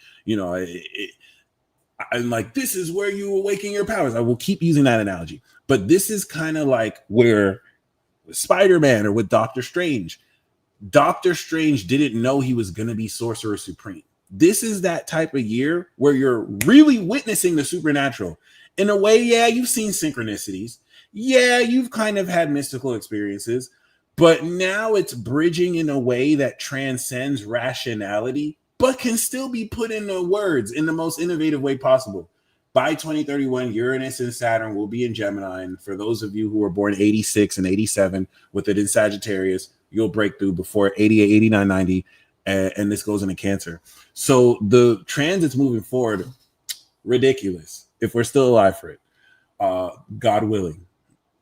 Speaker 1: I'm like, this is where you awaken your powers, I will keep using that analogy. But this is kind of like where Spider-Man or with Doctor Strange. Doctor Strange didn't know he was going to be Sorcerer Supreme. This is that type of year where you're really witnessing the supernatural. In a way, yeah, you've seen synchronicities. Yeah, you've kind of had mystical experiences. But now it's bridging in a way that transcends rationality, but can still be put into words in the most innovative way possible. By 2031, Uranus and Saturn will be in Gemini. And for those of you who were born 86 and 87 with it in Sagittarius, you'll break through before 88, 89, 90. And this goes into Cancer. So the transits moving forward, ridiculous if we're still alive for it. God willing.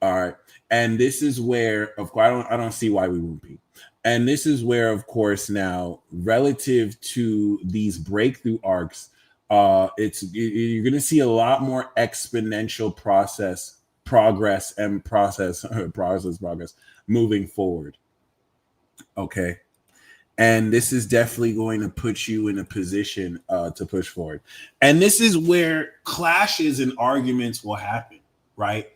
Speaker 1: All right. And this is where, of course, I don't see why we won't be. And this is where, of course, now relative to these breakthrough arcs, you're going to see a lot more exponential progress moving forward. Okay. And this is definitely going to put you in a position to push forward. And this is where clashes and arguments will happen, right?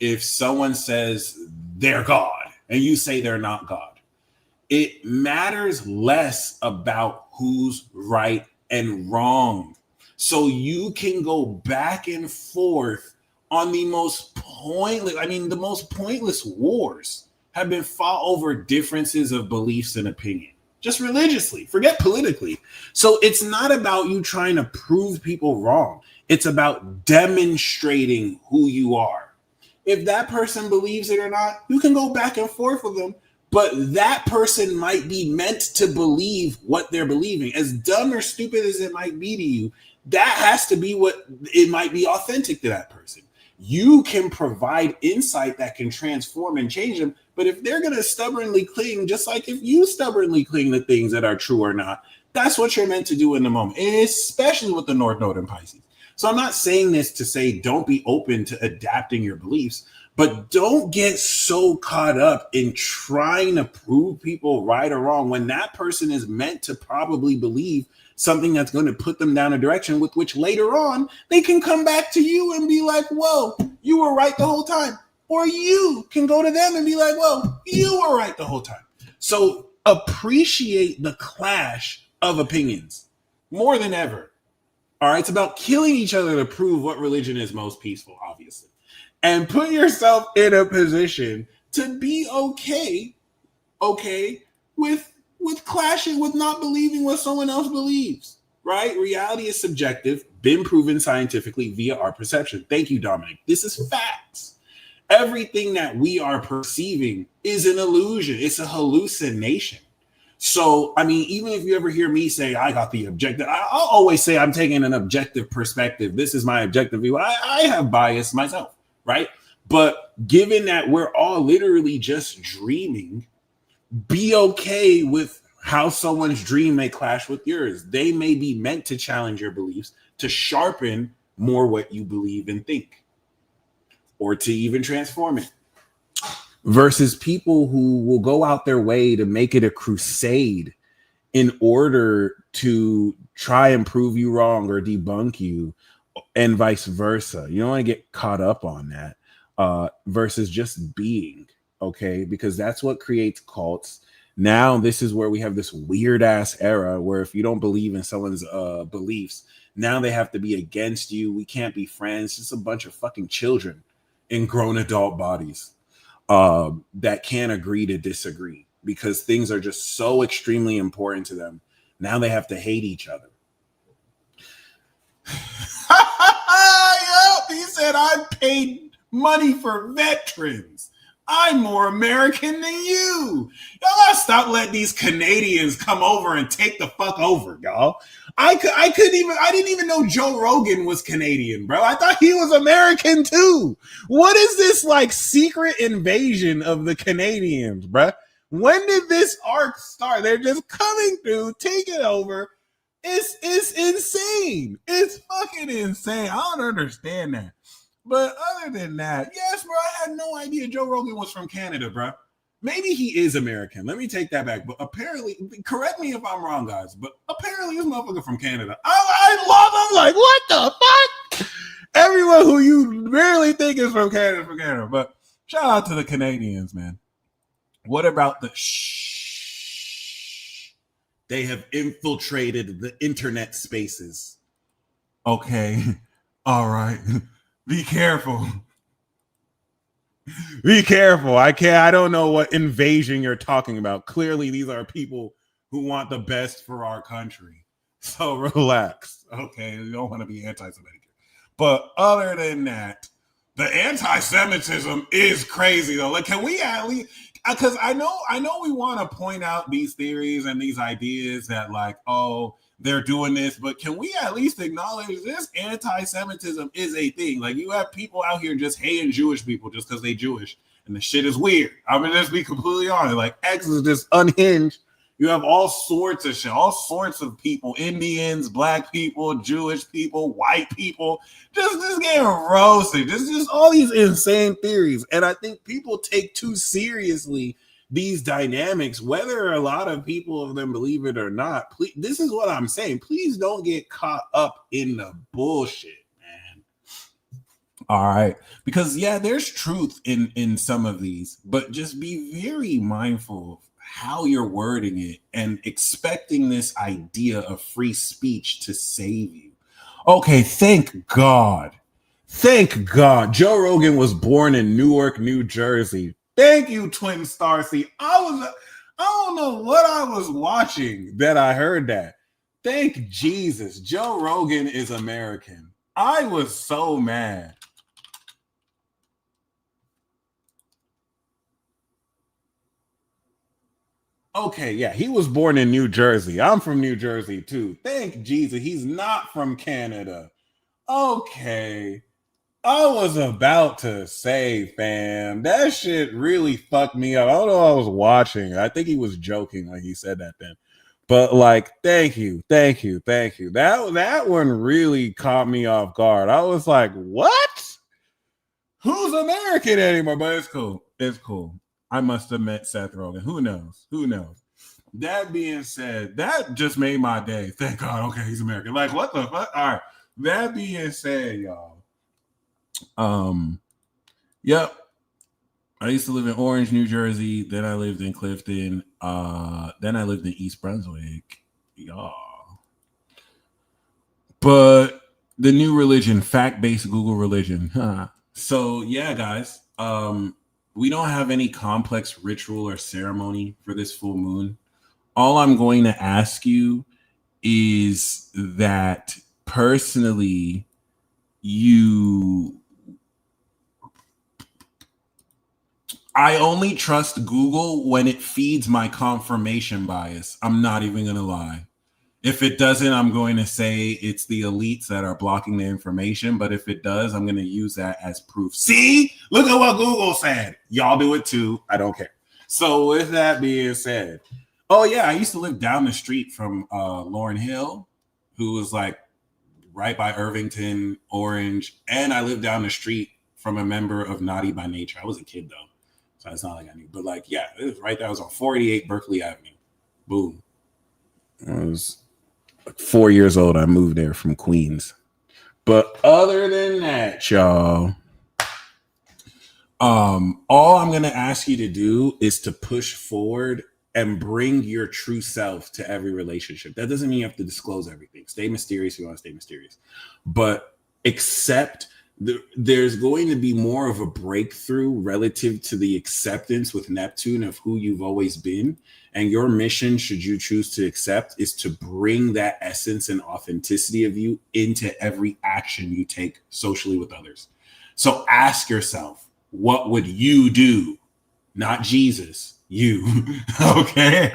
Speaker 1: If someone says they're God and you say they're not God, it matters less about who's right and wrong. So you can go back and forth on the most pointless wars have been fought over differences of beliefs and opinion, just religiously, forget politically. So it's not about you trying to prove people wrong. It's about demonstrating who you are. If that person believes it or not, you can go back and forth with them, but that person might be meant to believe what they're believing. As dumb or stupid as it might be to you, that has to be what it might be authentic to that person. You can provide insight that can transform and change them. But if they're going to stubbornly cling, just like if you stubbornly cling to things that are true or not, that's what you're meant to do in the moment, and especially with the North Node in Pisces. So I'm not saying this to say don't be open to adapting your beliefs, but don't get so caught up in trying to prove people right or wrong when that person is meant to probably believe something that's going to put them down a direction with which later on they can come back to you and be like, whoa, you were right the whole time. Or you can go to them and be like, whoa, you were right the whole time. So appreciate the clash of opinions more than ever. All right, it's about killing each other to prove what religion is most peaceful, obviously. And put yourself in a position to be okay with clashing, with not believing what someone else believes, right? Reality is subjective, been proven scientifically via our perception. Thank you, Dominic. This is facts. Everything that we are perceiving is an illusion. It's a hallucination. So, I mean, even if you ever hear me say I got the objective, I'll always say I'm taking an objective perspective. This is my objective view. I have bias myself, right? But given that we're all literally just dreaming, be okay with how someone's dream may clash with yours. They may be meant to challenge your beliefs, to sharpen more what you believe and think, or to even transform it. Versus people who will go out their way to make it a crusade in order to try and prove you wrong or debunk you, and vice versa. You don't want to get caught up on that, versus just being, okay? Because that's what creates cults. Now, this is where we have this weird ass era where if you don't believe in someone's beliefs, now they have to be against you. We can't be friends. Just a bunch of fucking children in grown adult bodies that can't agree to disagree because things are just so extremely important to them. Now they have to hate each other. Yep, he said I paid money for veterans. I'm more American than you. Y'all gotta stop letting these Canadians come over and take the fuck over, y'all. I didn't even know Joe Rogan was Canadian, bro. I thought he was American too. What is this like secret invasion of the Canadians, bro? When did this arc start? They're just coming through, taking over. It's insane. It's fucking insane. I don't understand that. But other than that, yes, bro, I had no idea Joe Rogan was from Canada, bro. Maybe he is American. Let me take that back. But apparently, correct me if I'm wrong, guys, but apparently this motherfucker from Canada. I love him. Like, what the fuck? Everyone who you barely think is from Canada, But shout out to the Canadians, man. What about the shh? They have infiltrated the internet spaces. Okay. All right. Be careful. Be careful. I don't know what invasion you're talking about. Clearly, these are people who want the best for our country. So relax. Okay, you don't want to be anti-Semitic. But other than that, the anti-Semitism is crazy though. Like, can we at least, because I know we want to point out these theories and these ideas that like, oh, they're doing this, but can we at least acknowledge this anti-Semitism is a thing? Like, you have people out here just hating Jewish people just because they Jewish, and the shit is weird. I'm gonna just be completely honest. Like, X is just unhinged. You have all sorts of shit, all sorts of people, Indians, black people, Jewish people, white people, just getting roasted. Just all these insane theories. And I think people take too seriously these dynamics, whether a lot of people of them believe it or not. Please, this is what I'm saying. Please don't get caught up in the bullshit, man. All right. Because yeah, there's truth in some of these, but just be very mindful of how you're wording it and expecting this idea of free speech to save you. Okay, thank God. Thank God. Joe Rogan was born in Newark, New Jersey. Thank you, Twin Starcy. I don't know what I was watching that I heard that. Thank Jesus. Joe Rogan is American. I was so mad. Okay, yeah, he was born in New Jersey. I'm from New Jersey too. Thank Jesus. He's not from Canada. Okay. I was about to say, fam, that shit really fucked me up. I don't know what I was watching. I think he was joking when he said that then. But like, thank you. That one really caught me off guard. I was like, what? Who's American anymore? But it's cool. It's cool. I must have met Seth Rogen. Who knows? That being said, that just made my day. Thank God. Okay, he's American. Like, what the fuck? All right. That being said, y'all. Yep. I used to live in Orange, New Jersey. Then I lived in Clifton. Then I lived in East Brunswick. Y'all. But the new religion, fact-based Google religion. Huh. So yeah, guys. We don't have any complex ritual or ceremony for this full moon. All I'm going to ask you is that personally, I only trust Google when it feeds my confirmation bias. I'm not even going to lie. If it doesn't, I'm going to say it's the elites that are blocking the information. But if it does, I'm going to use that as proof. See, look at what Google said. Y'all do it too. I don't care. So with that being said, oh yeah, I used to live down the street from Lauryn Hill, who was like right by Irvington, Orange. And I lived down the street from a member of Naughty by Nature. I was a kid though, so it's not like I knew. But like, yeah, it was right there. I was on 488 Berkeley Avenue. Boom. I was 4 years old. I moved there from Queens. But other than that, y'all, all I'm gonna ask you to do is to push forward and bring your true self to every relationship. That doesn't mean you have to disclose everything. Stay mysterious if you want to stay mysterious, but accept. There's going to be more of a breakthrough relative to the acceptance with Neptune of who you've always been. And your mission, should you choose to accept, is to bring that essence and authenticity of you into every action you take socially with others. So ask yourself, what would you do? Not Jesus, you. Okay?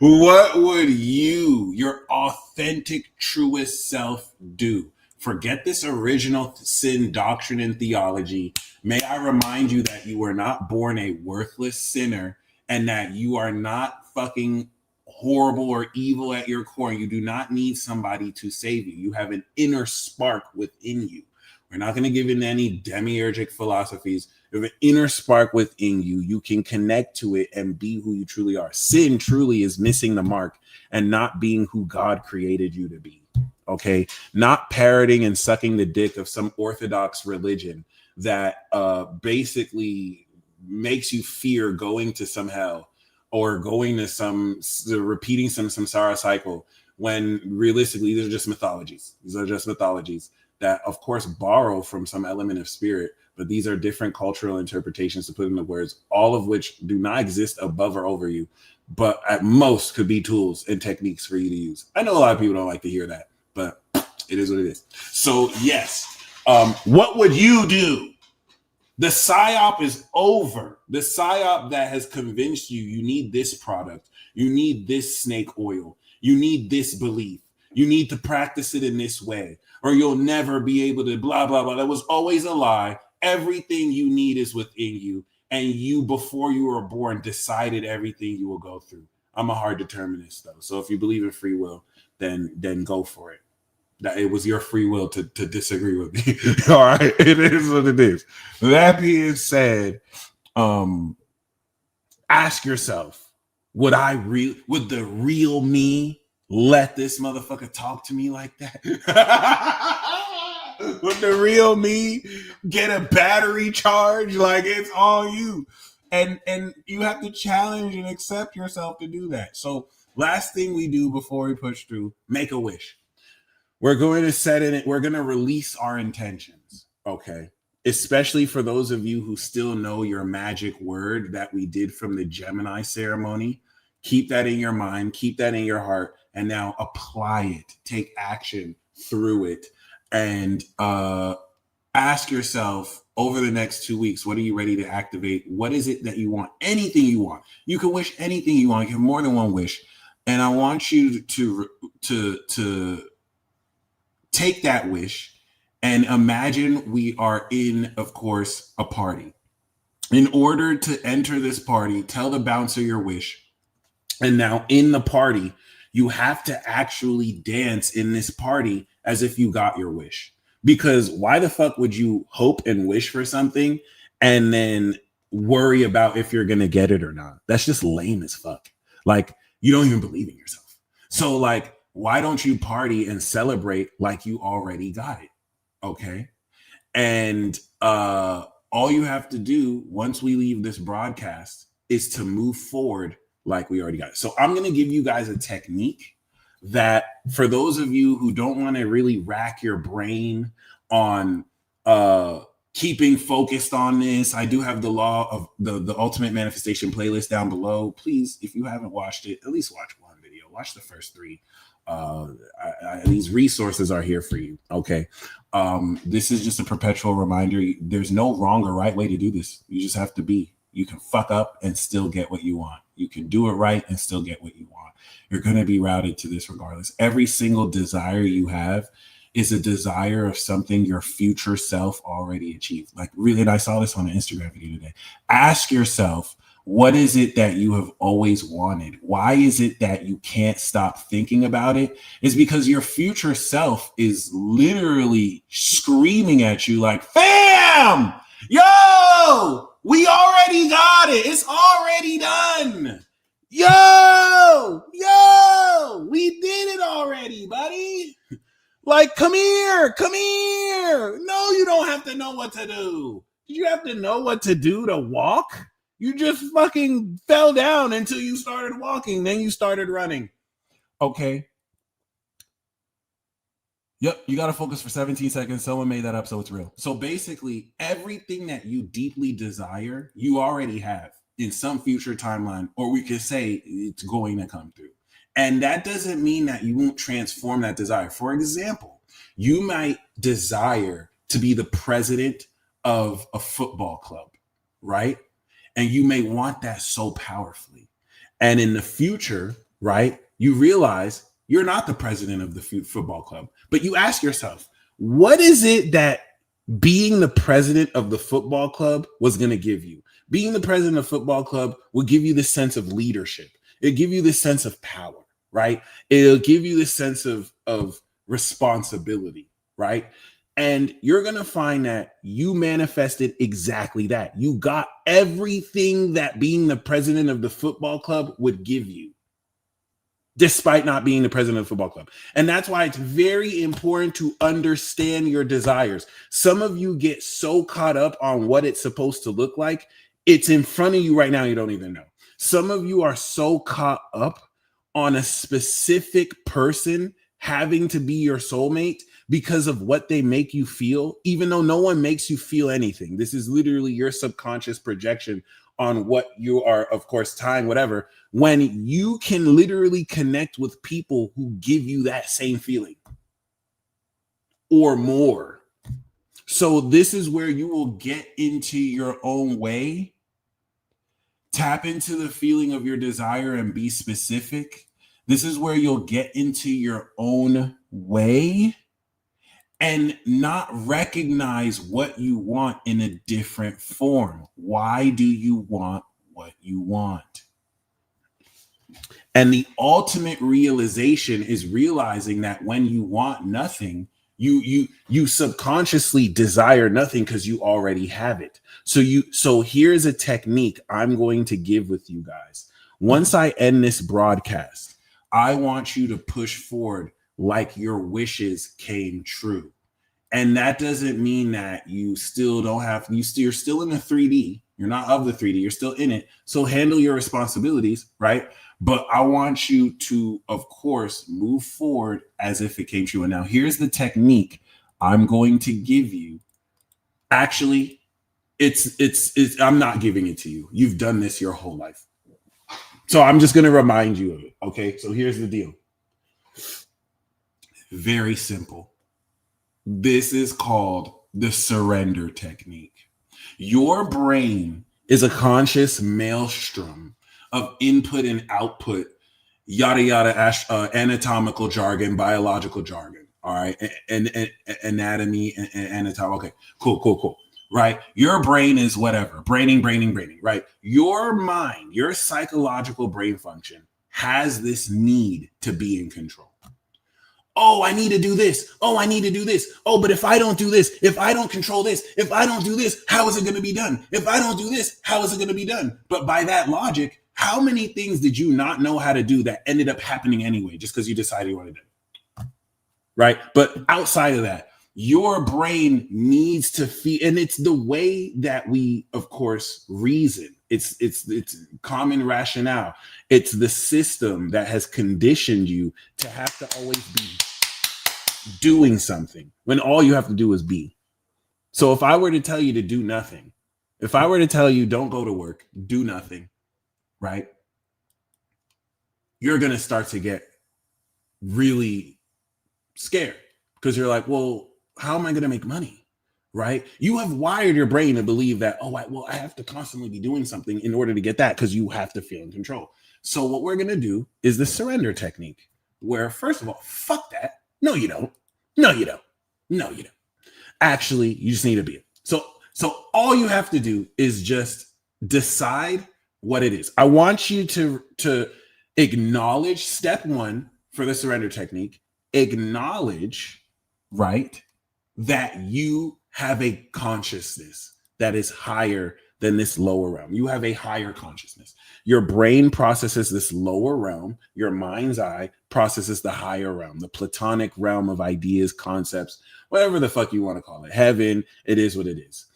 Speaker 1: What would you, your authentic, truest self, do? Forget this original sin doctrine and theology. May I remind you that you were not born a worthless sinner and that you are not fucking horrible or evil at your core. You do not need somebody to save you. You have an inner spark within you. We're not going to give in any demiurgic philosophies. You have an inner spark within you. You can connect to it and be who you truly are. Sin truly is missing the mark and not being who God created you to be. Okay, not parroting and sucking the dick of some orthodox religion that basically makes you fear going to some hell or going to some repeating some samsara cycle, when realistically these are just mythologies. These are just mythologies that, of course, borrow from some element of spirit, but these are different cultural interpretations to put into words, all of which do not exist above or over you, but at most could be tools and techniques for you to use. I know a lot of people don't like to hear that, but it is what it is. So yes, what would you do? The psyop is over. The psyop that has convinced you need this product, you need this snake oil, you need this belief, you need to practice it in this way, or you'll never be able to blah, blah, blah. That was always a lie. Everything you need is within you. And you, before you were born, decided everything you will go through. I'm a hard determinist, though. So if you believe in free will, then go for it. That it was your free will to disagree with me. All right. It is what it is. That being said, ask yourself, would the real me let this motherfucker talk to me like that? Would the real me get a battery charge? Like, it's all you. And you have to challenge and accept yourself to do that. So last thing we do before we push through, make a wish. We're going to set in it. We're going to release our intentions. Okay. Especially for those of you who still know your magic word that we did from the Gemini ceremony. Keep that in your mind. Keep that in your heart. And now apply it. Take action through it. And ask yourself over the next 2 weeks, what are you ready to activate? What is it that you want? Anything you want. You can wish anything you want. You have more than one wish. And I want you to take that wish and imagine we are in, of course, a party. In order to enter this party, tell the bouncer your wish. And now in the party, you have to actually dance in this party as if you got your wish. Because why the fuck would you hope and wish for something and then worry about if you're going to get it or not? That's just lame as fuck. Like, you don't even believe in yourself. So like, why don't you party and celebrate like you already got it? Okay. And all you have to do once we leave this broadcast is to move forward like we already got it. So I'm going to give you guys a technique that for those of you who don't want to really rack your brain on keeping focused on this, I do have the law of the ultimate manifestation playlist down below. Please, if you haven't watched it, at least watch one video. Watch the first 3. These resources are here for you. Okay. This is just a perpetual reminder. There's no wrong or right way to do this. You just have to be. You can fuck up and still get what you want. You can do it right and still get what you want. You're going to be routed to this regardless. Every single desire you have is a desire of something your future self already achieved. Like, really, and I saw this on an Instagram video today. Ask yourself, what is it that you have always wanted? Why is it that you can't stop thinking about it? It's because your future self is literally screaming at you like, fam, yo, we already got it. It's already done. Yo, we did it already, buddy. Like, come here. No, you don't have to know what to do. Did you have to know what to do to walk? You just fucking fell down until you started walking. Then you started running. Okay. Yep, you got to focus for 17 seconds. Someone made that up, so it's real. So basically, everything that you deeply desire, you already have in some future timeline, or we could say it's going to come through. And that doesn't mean that you won't transform that desire. For example, you might desire to be the president of a football club, right? And you may want that so powerfully. And in the future, right, you realize you're not the president of the football club. But you ask yourself, what is it that being the president of the football club was going to give you? Being the president of the football club will give you this sense of leadership. It'll give you this sense of power, right? It'll give you this sense of responsibility, right? And you're going to find that you manifested exactly that. You got everything that being the president of the football club would give you, despite not being the president of the football club. And that's why it's very important to understand your desires. Some of you get so caught up on what it's supposed to look like. It's in front of you right now. You don't even know. Some of you are so caught up on a specific person having to be your soulmate because of what they make you feel, even though no one makes you feel anything. This is literally your subconscious projection on what you are, of course, tying, whatever, when you can literally connect with people who give you that same feeling or more. So this is where you will get into your own way, tap into the feeling of your desire and be specific. This is where you'll get into your own way and not recognize what you want in a different form. Why do you want what you want? And the ultimate realization is realizing that when you want nothing, you subconsciously desire nothing because you already have it. So here's a technique I'm going to give with you guys. Once I end this broadcast, I want you to push forward like your wishes came true. And that doesn't mean that you still don't have, you're still in the 3D. You're not of the 3D. You're still in it. So handle your responsibilities, right? But I want you to, of course, move forward as if it came true. And now here's the technique I'm going to give you. Actually, it's I'm not giving it to you. You've done this your whole life. So I'm just going to remind you of it. Okay. So here's the deal. Very simple. This is called the surrender technique. Your brain is a conscious maelstrom of input and output, yada, yada, anatomical jargon, biological jargon. All right. And anatomy and anatomy. Okay, cool. Right. Your brain is whatever. Braining. Right. Your mind, your psychological brain function has this need to be in control. Oh, I need to do this. Oh, I need to do this. Oh, but if I don't do this, if I don't control this, if I don't do this, how is it going to be done? If I don't do this, how is it going to be done? But by that logic, how many things did you not know how to do that ended up happening anyway, just because you decided you wanted to do it? Right? But outside of that, your brain needs to feel, and it's the way that we, of course, reason. It's common rationale. It's the system that has conditioned you to have to always be doing something when all you have to do is be. So if I were to tell you to do nothing, if I were to tell you don't go to work, do nothing, right? You're going to start to get really scared because you're like, well, how am I going to make money? Right? You have wired your brain to believe that, I have to constantly be doing something in order to get that because you have to feel in control. So what we're going to do is the surrender technique, where first of all, fuck that. No, you don't. No, you don't. No, you don't. Actually, you just need to be it. So all you have to do is just decide what it is. I want you to acknowledge step one for the surrender technique. Acknowledge, right, that you have a consciousness that is higher than this lower realm. You have a higher consciousness. Your brain processes this lower realm. Your mind's eye processes the higher realm, the platonic realm of ideas, concepts, whatever the fuck you want to call it. Heaven, it is what it is.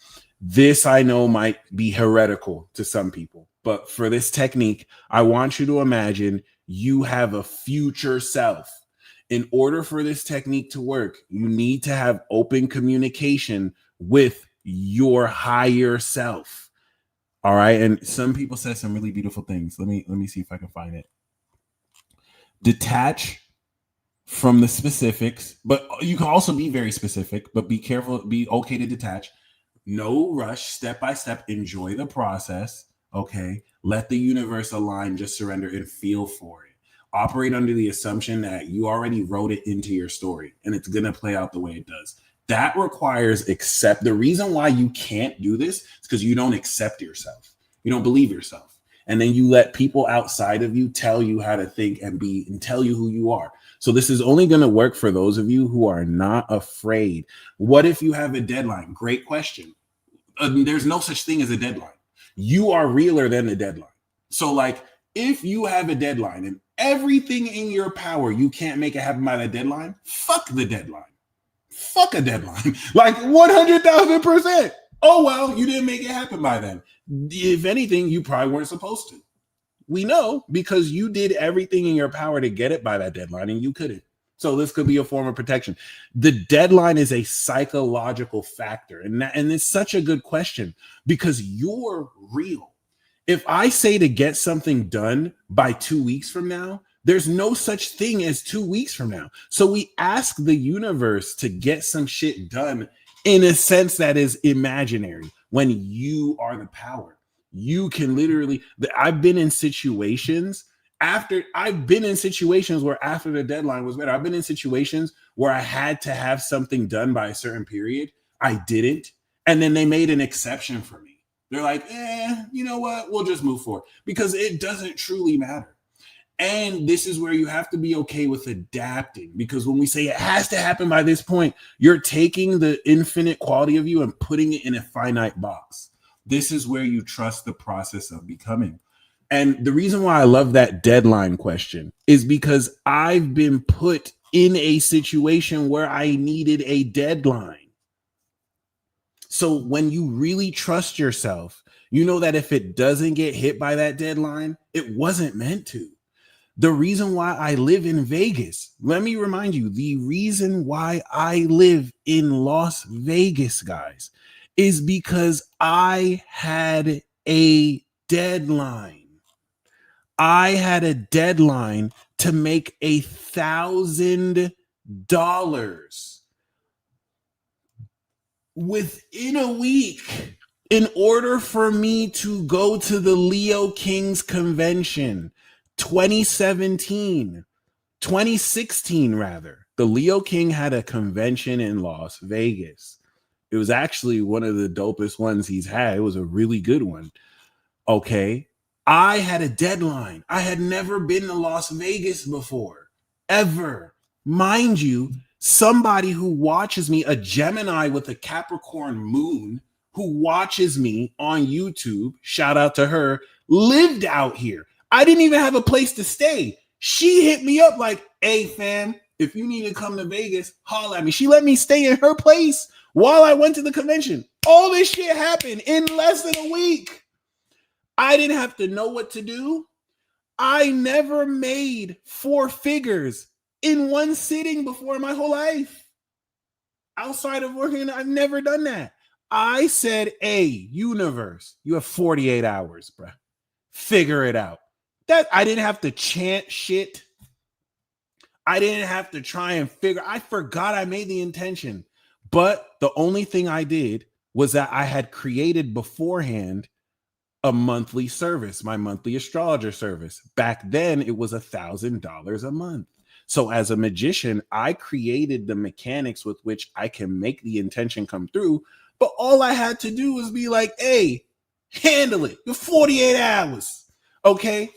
Speaker 1: This I know might be heretical to some people, but for this technique, I want you to imagine you have a future self. In order for this technique to work, you need to have open communication with your higher self. All right. And some people said some really beautiful things. Let me see if I can find it. Detach from the specifics, but you can also be very specific, but be careful, be okay to detach. No rush, step by step, enjoy the process. Okay. Let the universe align, just surrender and feel for it. Operate under the assumption that you already wrote it into your story and it's going to play out the way it does. That requires accept. The reason why you can't do this is because you don't accept yourself. You don't believe yourself. And then you let people outside of you tell you how to think and be and tell you who you are. So this is only going to work for those of you who are not afraid. What if you have a deadline? Great question. There's no such thing as a deadline. You are realer than the deadline. So like if you have a deadline and everything in your power, you can't make it happen by the deadline, fuck the deadline. Fuck a deadline. Like 100,000%. Oh, well, you didn't make it happen by then. If anything, you probably weren't supposed to. We know because you did everything in your power to get it by that deadline and you couldn't. So this could be a form of protection. The deadline is a psychological factor. And it's such a good question because you're real. If I say to get something done by 2 weeks from now, there's no such thing as 2 weeks from now. So we ask the universe to get some shit done in a sense that is imaginary when you are the power. You can literally, I've been in situations where after the deadline was met, I've been in situations where I had to have something done by a certain period. I didn't. And then they made an exception for me. They're like, you know what? We'll just move forward because it doesn't truly matter. And this is where you have to be okay with adapting because when we say it has to happen by this point, you're taking the infinite quality of you and putting it in a finite box. This is where you trust the process of becoming. And the reason why I love that deadline question is because I've been put in a situation where I needed a deadline. So when you really trust yourself, you know that if it doesn't get hit by that deadline, it wasn't meant to. The reason why I live in Vegas, let me remind you, the reason why I live in Las Vegas, guys, is because I had a deadline. I had a deadline to make $1,000 within a week in order for me to go to the Leo Kings convention 2016 rather. The Leo King had a convention in Las Vegas. It was actually one of the dopest ones he's had. It was a really good one. Okay. I had a deadline. I had never been to Las Vegas before, ever. Mind you, somebody who watches me, a Gemini with a Capricorn moon, who watches me on YouTube, shout out to her, lived out here. I didn't even have a place to stay. She hit me up like, hey, fam, if you need to come to Vegas, holler at me. She let me stay in her place while I went to the convention. All this shit happened in less than a week. I didn't have to know what to do. I never made 4 figures in one sitting before in my whole life. Outside of working, I've never done that. I said, hey, universe, you have 48 hours, bro. Figure it out. That I didn't have to chant shit. I didn't have to try and figure. I forgot I made the intention. But the only thing I did was that I had created beforehand a monthly service, my monthly astrologer service. Back then, it was $1,000 a month. So as a magician, I created the mechanics with which I can make the intention come through. But all I had to do was be like, hey, handle it. You're 48 hours. Okay.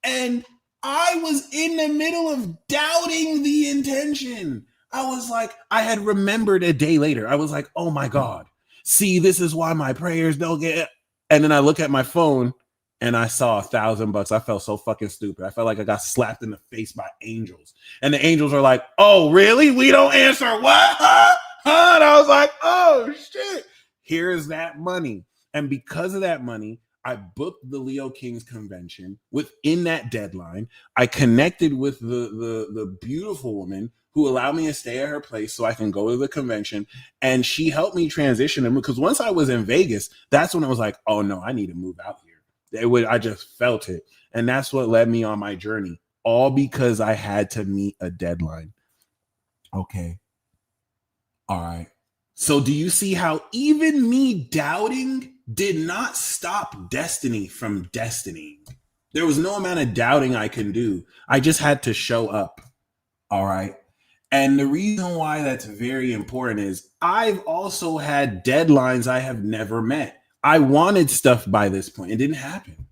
Speaker 1: And I was in the middle of doubting the intention. I was like, I had remembered a day later. I was like, oh my God. See, this is why my prayers don't get. And then I look at my phone and I saw $1,000. I felt so fucking stupid. I felt like I got slapped in the face by angels. And the angels are like, oh, really? We don't answer what? Huh? And I was like, oh, shit. Here's that money. And because of that money, I booked the Leo Kings convention within that deadline. I connected with the beautiful woman who allowed me to stay at her place so I can go to the convention. And she helped me transition. Because once I was in Vegas, that's when I was like, oh no, I need to move out here. I just felt it. And that's what led me on my journey. All because I had to meet a deadline. Okay. All right. So do you see how even me doubting did not stop destiny from destinying? There was no amount of doubting I can do. I just had to show up. All right. And the reason why that's very important is I've also had deadlines I have never met. I wanted stuff by this point. It didn't happen.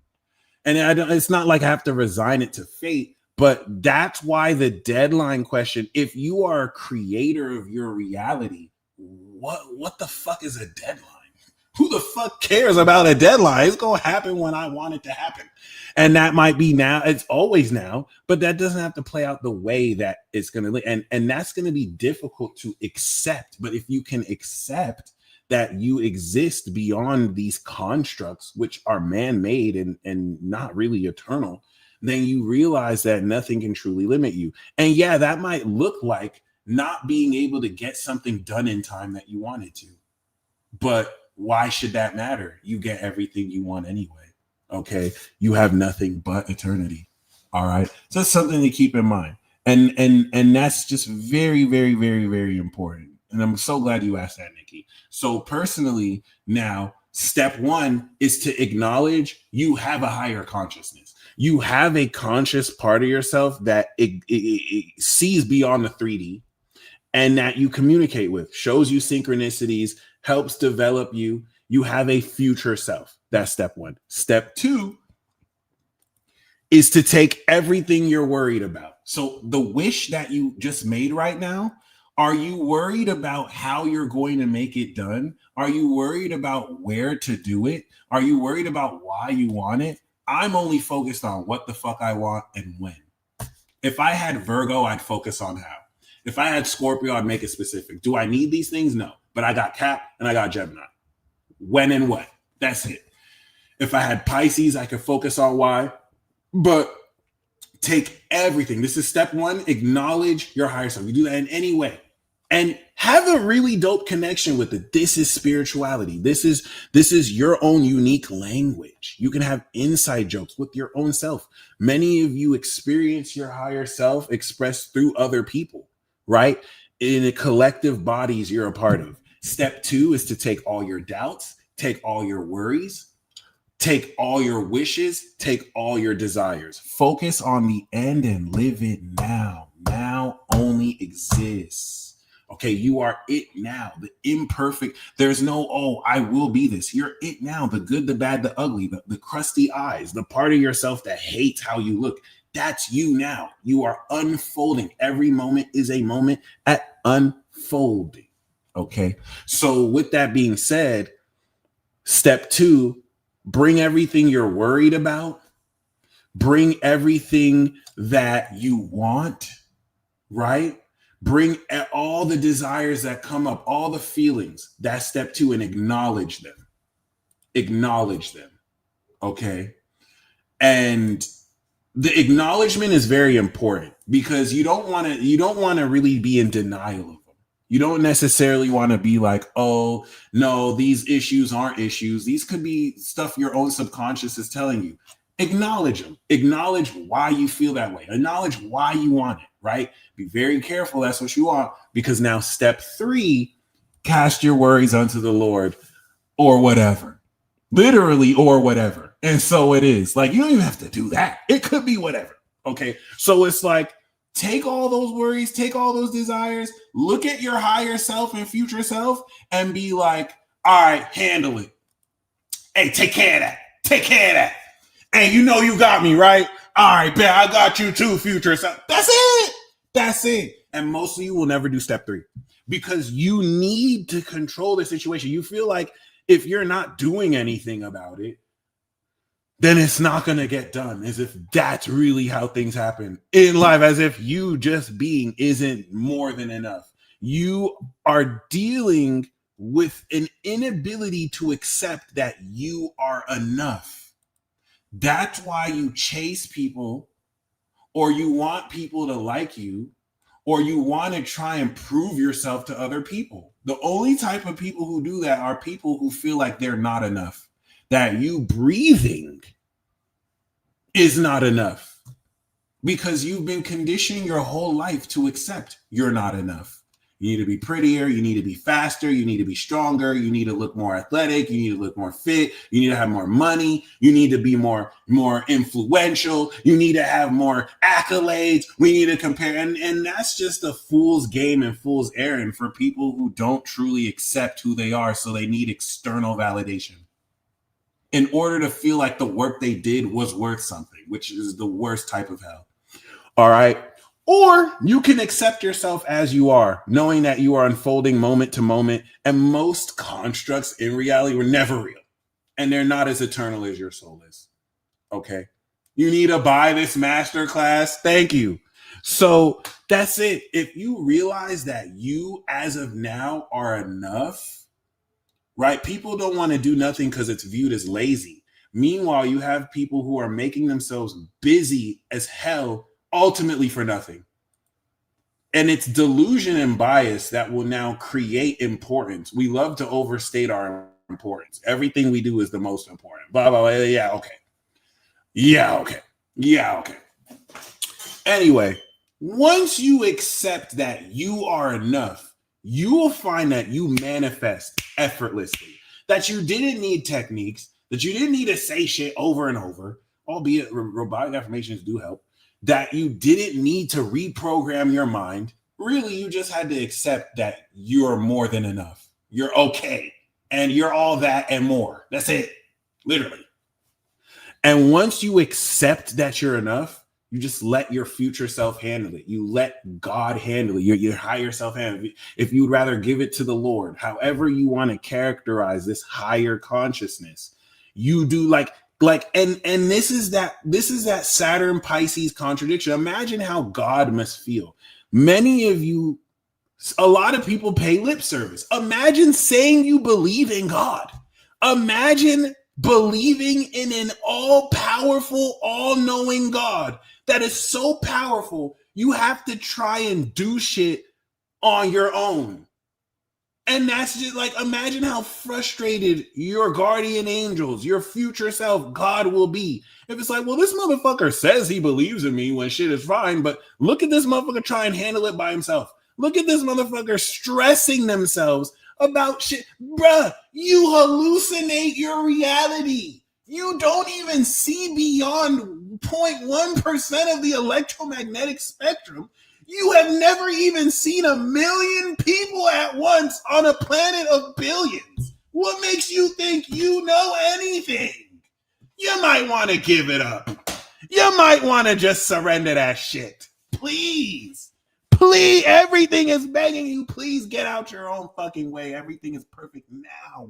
Speaker 1: And it's not like I have to resign it to fate, but that's why the deadline question, if you are a creator of your reality, what the fuck is a deadline? Who the fuck cares about a deadline? It's going to happen when I want it to happen. And that might be now. It's always now, but that doesn't have to play out the way that it's going to. And that's going to be difficult to accept. But if you can accept that you exist beyond these constructs, which are man-made and not really eternal, then you realize that nothing can truly limit you. And yeah, that might look like not being able to get something done in time that you wanted to. But why should that matter? You get everything you want anyway. Okay. You have nothing but eternity. All right. So that's something to keep in mind. And that's just very, very, very, very important. And I'm so glad you asked that, Nikki. So personally, now, step one is to acknowledge you have a higher consciousness. You have a conscious part of yourself that it sees beyond the 3D and that you communicate with, shows you synchronicities, helps develop you. You have a future self. That's step one. Step two is to take everything you're worried about. So the wish that you just made right now, are you worried about how you're going to make it done? Are you worried about where to do it? Are you worried about why you want it? I'm only focused on what the fuck I want and when. If I had Virgo, I'd focus on how. If I had Scorpio, I'd make it specific. Do I need these things? No. But I got Cap and I got Gemini. When and what? That's it. If I had Pisces, I could focus on why. But take everything. This is step one. Acknowledge your higher self. You do that in any way. And have a really dope connection with it. This is spirituality. This is your own unique language. You can have inside jokes with your own self. Many of you experience your higher self expressed through other people, right? In the collective bodies you're a part of. Step two is to take all your doubts, take all your worries, take all your wishes, take all your desires. Focus on the end and live it now. Now only exists. Okay, you are it now, the imperfect. There's no, oh, I will be this. You're it now, the good, the bad, the ugly, the crusty eyes, the part of yourself that hates how you look. That's you now. You are unfolding. Every moment is a moment at unfolding. Okay, so with that being said, step two, bring everything you're worried about, bring everything that you want, right? Bring all the desires that come up, all the feelings. That's step two, and acknowledge them. Acknowledge them. Okay. And the acknowledgement is very important because you don't want to really be in denial of them. You don't necessarily want to be like, oh, no, these issues aren't issues. These could be stuff your own subconscious is telling you. Acknowledge them. Acknowledge why you feel that way. Acknowledge why you want it. right? Be very careful. That's what you want. Because now step 3, cast your worries unto the Lord or whatever. Literally or whatever. And so it is. Like, you don't even have to do that. It could be whatever. Okay. So it's like, take all those worries, take all those desires, look at your higher self and future self and be like, all right, handle it. Hey, take care of that. Take care of that. Hey, you know you got me, right? All right, bet I got you too, future self. That's it. That's it. And most of you will never do step 3 because you need to control the situation. You feel like if you're not doing anything about it, then it's not going to get done. As if that's really how things happen in life, as if you just being isn't more than enough. You are dealing with an inability to accept that you are enough. That's why you chase people, or you want people to like you, or you want to try and prove yourself to other people. The only type of people who do that are people who feel like they're not enough, that you breathing is not enough because you've been conditioning your whole life to accept you're not enough. You need to be prettier. You need to be faster. You need to be stronger. You need to look more athletic. You need to look more fit. You need to have more money. You need to be more influential. You need to have more accolades. We need to compare. And that's just a fool's game and fool's errand for people who don't truly accept who they are. So they need external validation in order to feel like the work they did was worth something, which is the worst type of hell. All right. Or you can accept yourself as you are, knowing that you are unfolding moment to moment. And most constructs in reality were never real. And they're not as eternal as your soul is. Okay. You need to buy this masterclass. Thank you. So that's it. If you realize that you, as of now, are enough, right? People don't want to do nothing because it's viewed as lazy. Meanwhile, you have people who are making themselves busy as hell ultimately for nothing. And it's delusion and bias that will now create importance. We love to overstate our importance. Everything we do is the most important. Blah, blah, blah. Yeah, okay. Yeah, okay. Yeah, okay. Anyway, once you accept that you are enough, you will find that you manifest effortlessly, that you didn't need techniques, that you didn't need to say shit over and over, albeit robotic affirmations do help, that you didn't need to reprogram your mind. Really, you just had to accept that you're more than enough. You're okay. And you're all that and more. That's it. Literally. And once you accept that you're enough, you just let your future self handle it. You let God handle it. Your higher self handle it. If you'd rather give it to the Lord, however you want to characterize this higher consciousness, you do and this is that Saturn Pisces contradiction. Imagine how God must feel. Many of you, a lot of people pay lip service. Imagine saying you believe in God. Imagine believing in an all-powerful, all-knowing God that is so powerful, you have to try and do shit on your own. And that's just like, imagine how frustrated your guardian angels, your future self, God will be. If it's like, well, this motherfucker says he believes in me when shit is fine, but look at this motherfucker try and handle it by himself. Look at this motherfucker stressing themselves about shit. Bruh, you hallucinate your reality. You don't even see beyond 0.1% of the electromagnetic spectrum. You have never even seen 1 million people at once on a planet of billions. What makes you think you know anything? You might want to give it up. You might want to just surrender that shit. Please. Please, everything is begging you. Please get out your own fucking way. Everything is perfect now.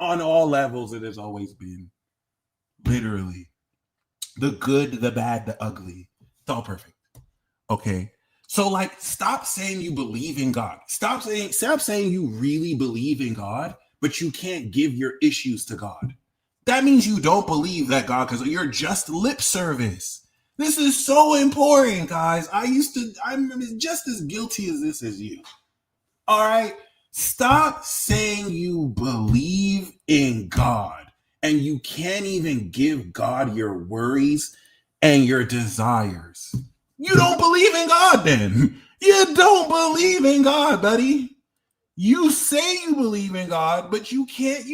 Speaker 1: On all levels, it has always been. Literally. The good, the bad, the ugly. It's all perfect. Okay? So, stop saying you believe in God. Stop saying you really believe in God, but you can't give your issues to God. That means you don't believe that God, because you're just lip service. This is so important, guys. I'm just as guilty as this as you. All right? Stop saying you believe in God, and you can't even give God your worries and your desires. You don't believe in God then. You don't believe in God, buddy. You say you believe in God, but you can't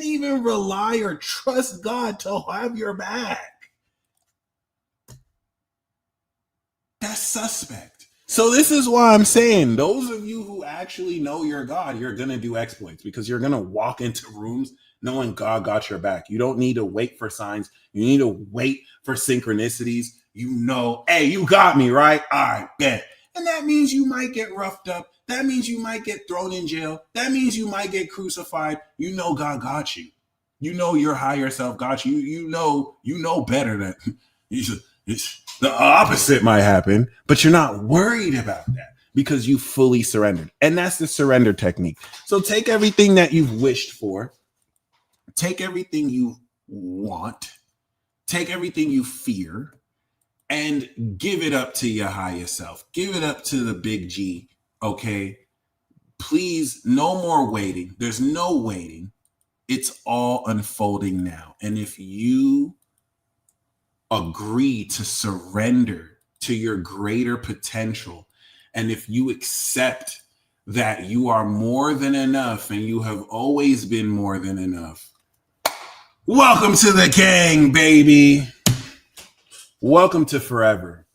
Speaker 1: even rely or trust God to have your back. That's suspect. So this is why I'm saying, those of you who actually know your God, you're going to do exploits, because you're going to walk into rooms knowing God got your back. You don't need to wait for signs. You need to wait for synchronicities. You know, hey, you got me, right? All right, bet. And that means you might get roughed up. That means you might get thrown in jail. That means you might get crucified. You know God got you. You know your higher self got you. You know better than you should. The opposite might happen, but you're not worried about that because you fully surrendered. And that's the surrender technique. So take everything that you've wished for, take everything you want, take everything you fear, and give it up to your higher self. Give it up to the big G, okay? Please, no more waiting. There's no waiting. It's all unfolding now. And if you agree to surrender to your greater potential, and if you accept that you are more than enough and you have always been more than enough, welcome to the gang, baby. Welcome to forever.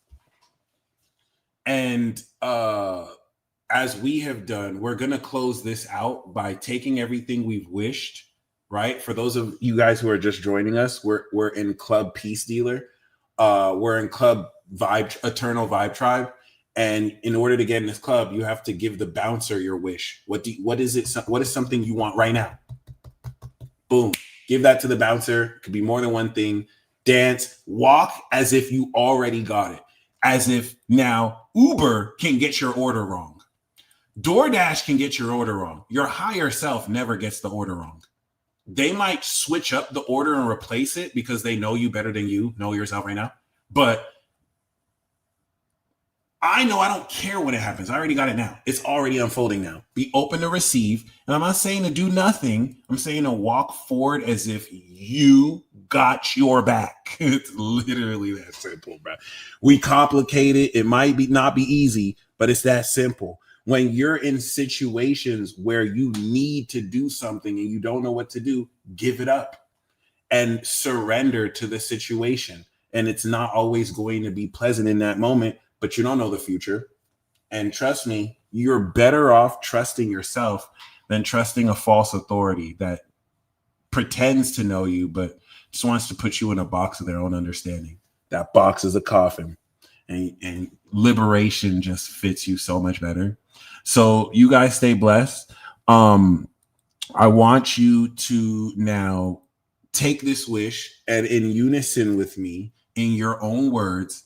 Speaker 1: And as we have done, we're going to close this out by taking everything we've wished, right? For those of you guys who are just joining us, we're in Club Peace Dealer. We're in Club Eternal Vibe Tribe. And in order to get in this club, you have to give the bouncer your wish. What is it? What is something you want right now? Boom. Give that to the bouncer. It could be more than one thing. Dance, walk as if you already got it. As if now Uber can get your order wrong. DoorDash can get your order wrong. Your higher self never gets the order wrong. They might switch up the order and replace it because they know you better than you know yourself right now. But I know I don't care when it happens. I already got it now. It's already unfolding now. Be open to receive. And I'm not saying to do nothing. I'm saying to walk forward as if you got your back. It's literally that simple, bro. We complicate it. It might not be easy, but it's that simple. When you're in situations where you need to do something and you don't know what to do, give it up and surrender to the situation. And it's not always going to be pleasant in that moment, but you don't know the future. And trust me, you're better off trusting yourself than trusting a false authority that pretends to know you, but just wants to put you in a box of their own understanding. That box is a coffin, and liberation just fits you so much better. So you guys stay blessed. I want you to now take this wish and in unison with me, in your own words,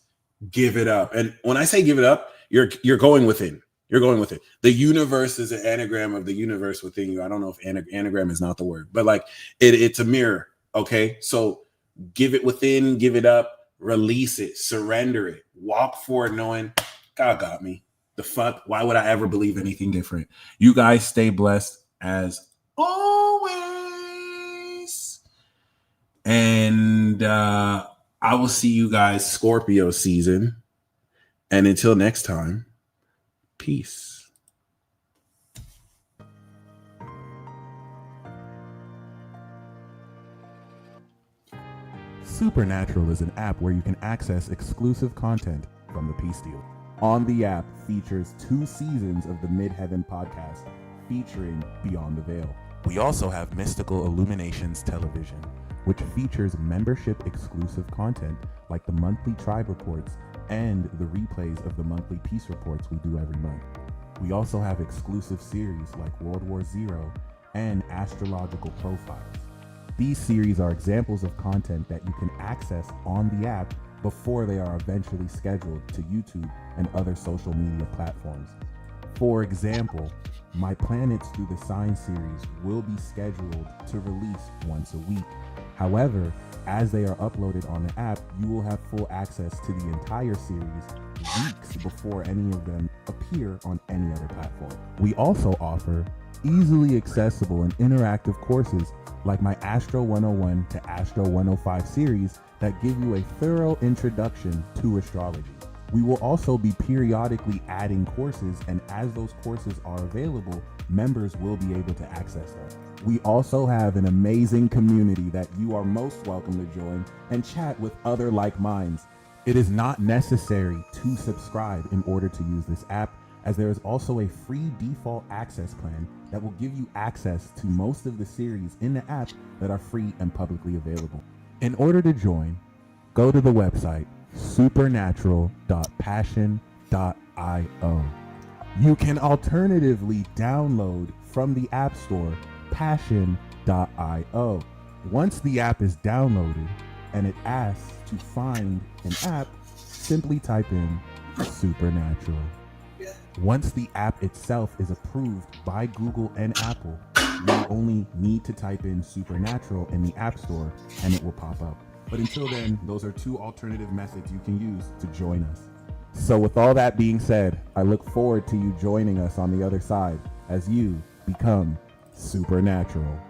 Speaker 1: give it up. And when I say give it up, you're going within. You're going with it. The universe is an anagram of the universe within you. I don't know if anagram is not the word, but like it's a mirror. Okay. So give it within, give it up, release it, surrender it, walk forward knowing God got me. The fuck? Why would I ever believe anything different? You guys stay blessed as always. And I will see you guys Scorpio season. And until next time, peace.
Speaker 4: Supernatural is an app where you can access exclusive content from the Peace Deal. On the app features 2 seasons of the Midheaven podcast featuring Beyond the Veil. We also have Mystical Illuminations Television, which features membership exclusive content like the monthly tribe reports and the replays of the monthly peace reports we do every month. We also have exclusive series like World War Zero and Astrological Profiles. These series are examples of content that you can access on the app before they are eventually scheduled to YouTube and other social media platforms. For example, My Planets Through the Sign series will be scheduled to release once a week. However, as they are uploaded on the app, you will have full access to the entire series weeks before any of them appear on any other platform. We also offer easily accessible and interactive courses like my Astro 101 to Astro 105 series that give you a thorough introduction to astrology. We will also be periodically adding courses, and as those courses are available, members will be able to access them. We also have an amazing community that you are most welcome to join and chat with other like minds. It is not necessary to subscribe in order to use this app, as there is also a free default access plan that will give you access to most of the series in the app that are free and publicly available. In order to join, go to the website supernatural.passion.io. You can alternatively download from the App Store passion.io. Once the app is downloaded and it asks to find an app, simply type in Supernatural. Once the app itself is approved by Google and Apple, you only need to type in Supernatural in the App Store and it will pop up. But until then, those are two alternative methods you can use to join us. So with all that being said, I look forward to you joining us on the other side as you become supernatural.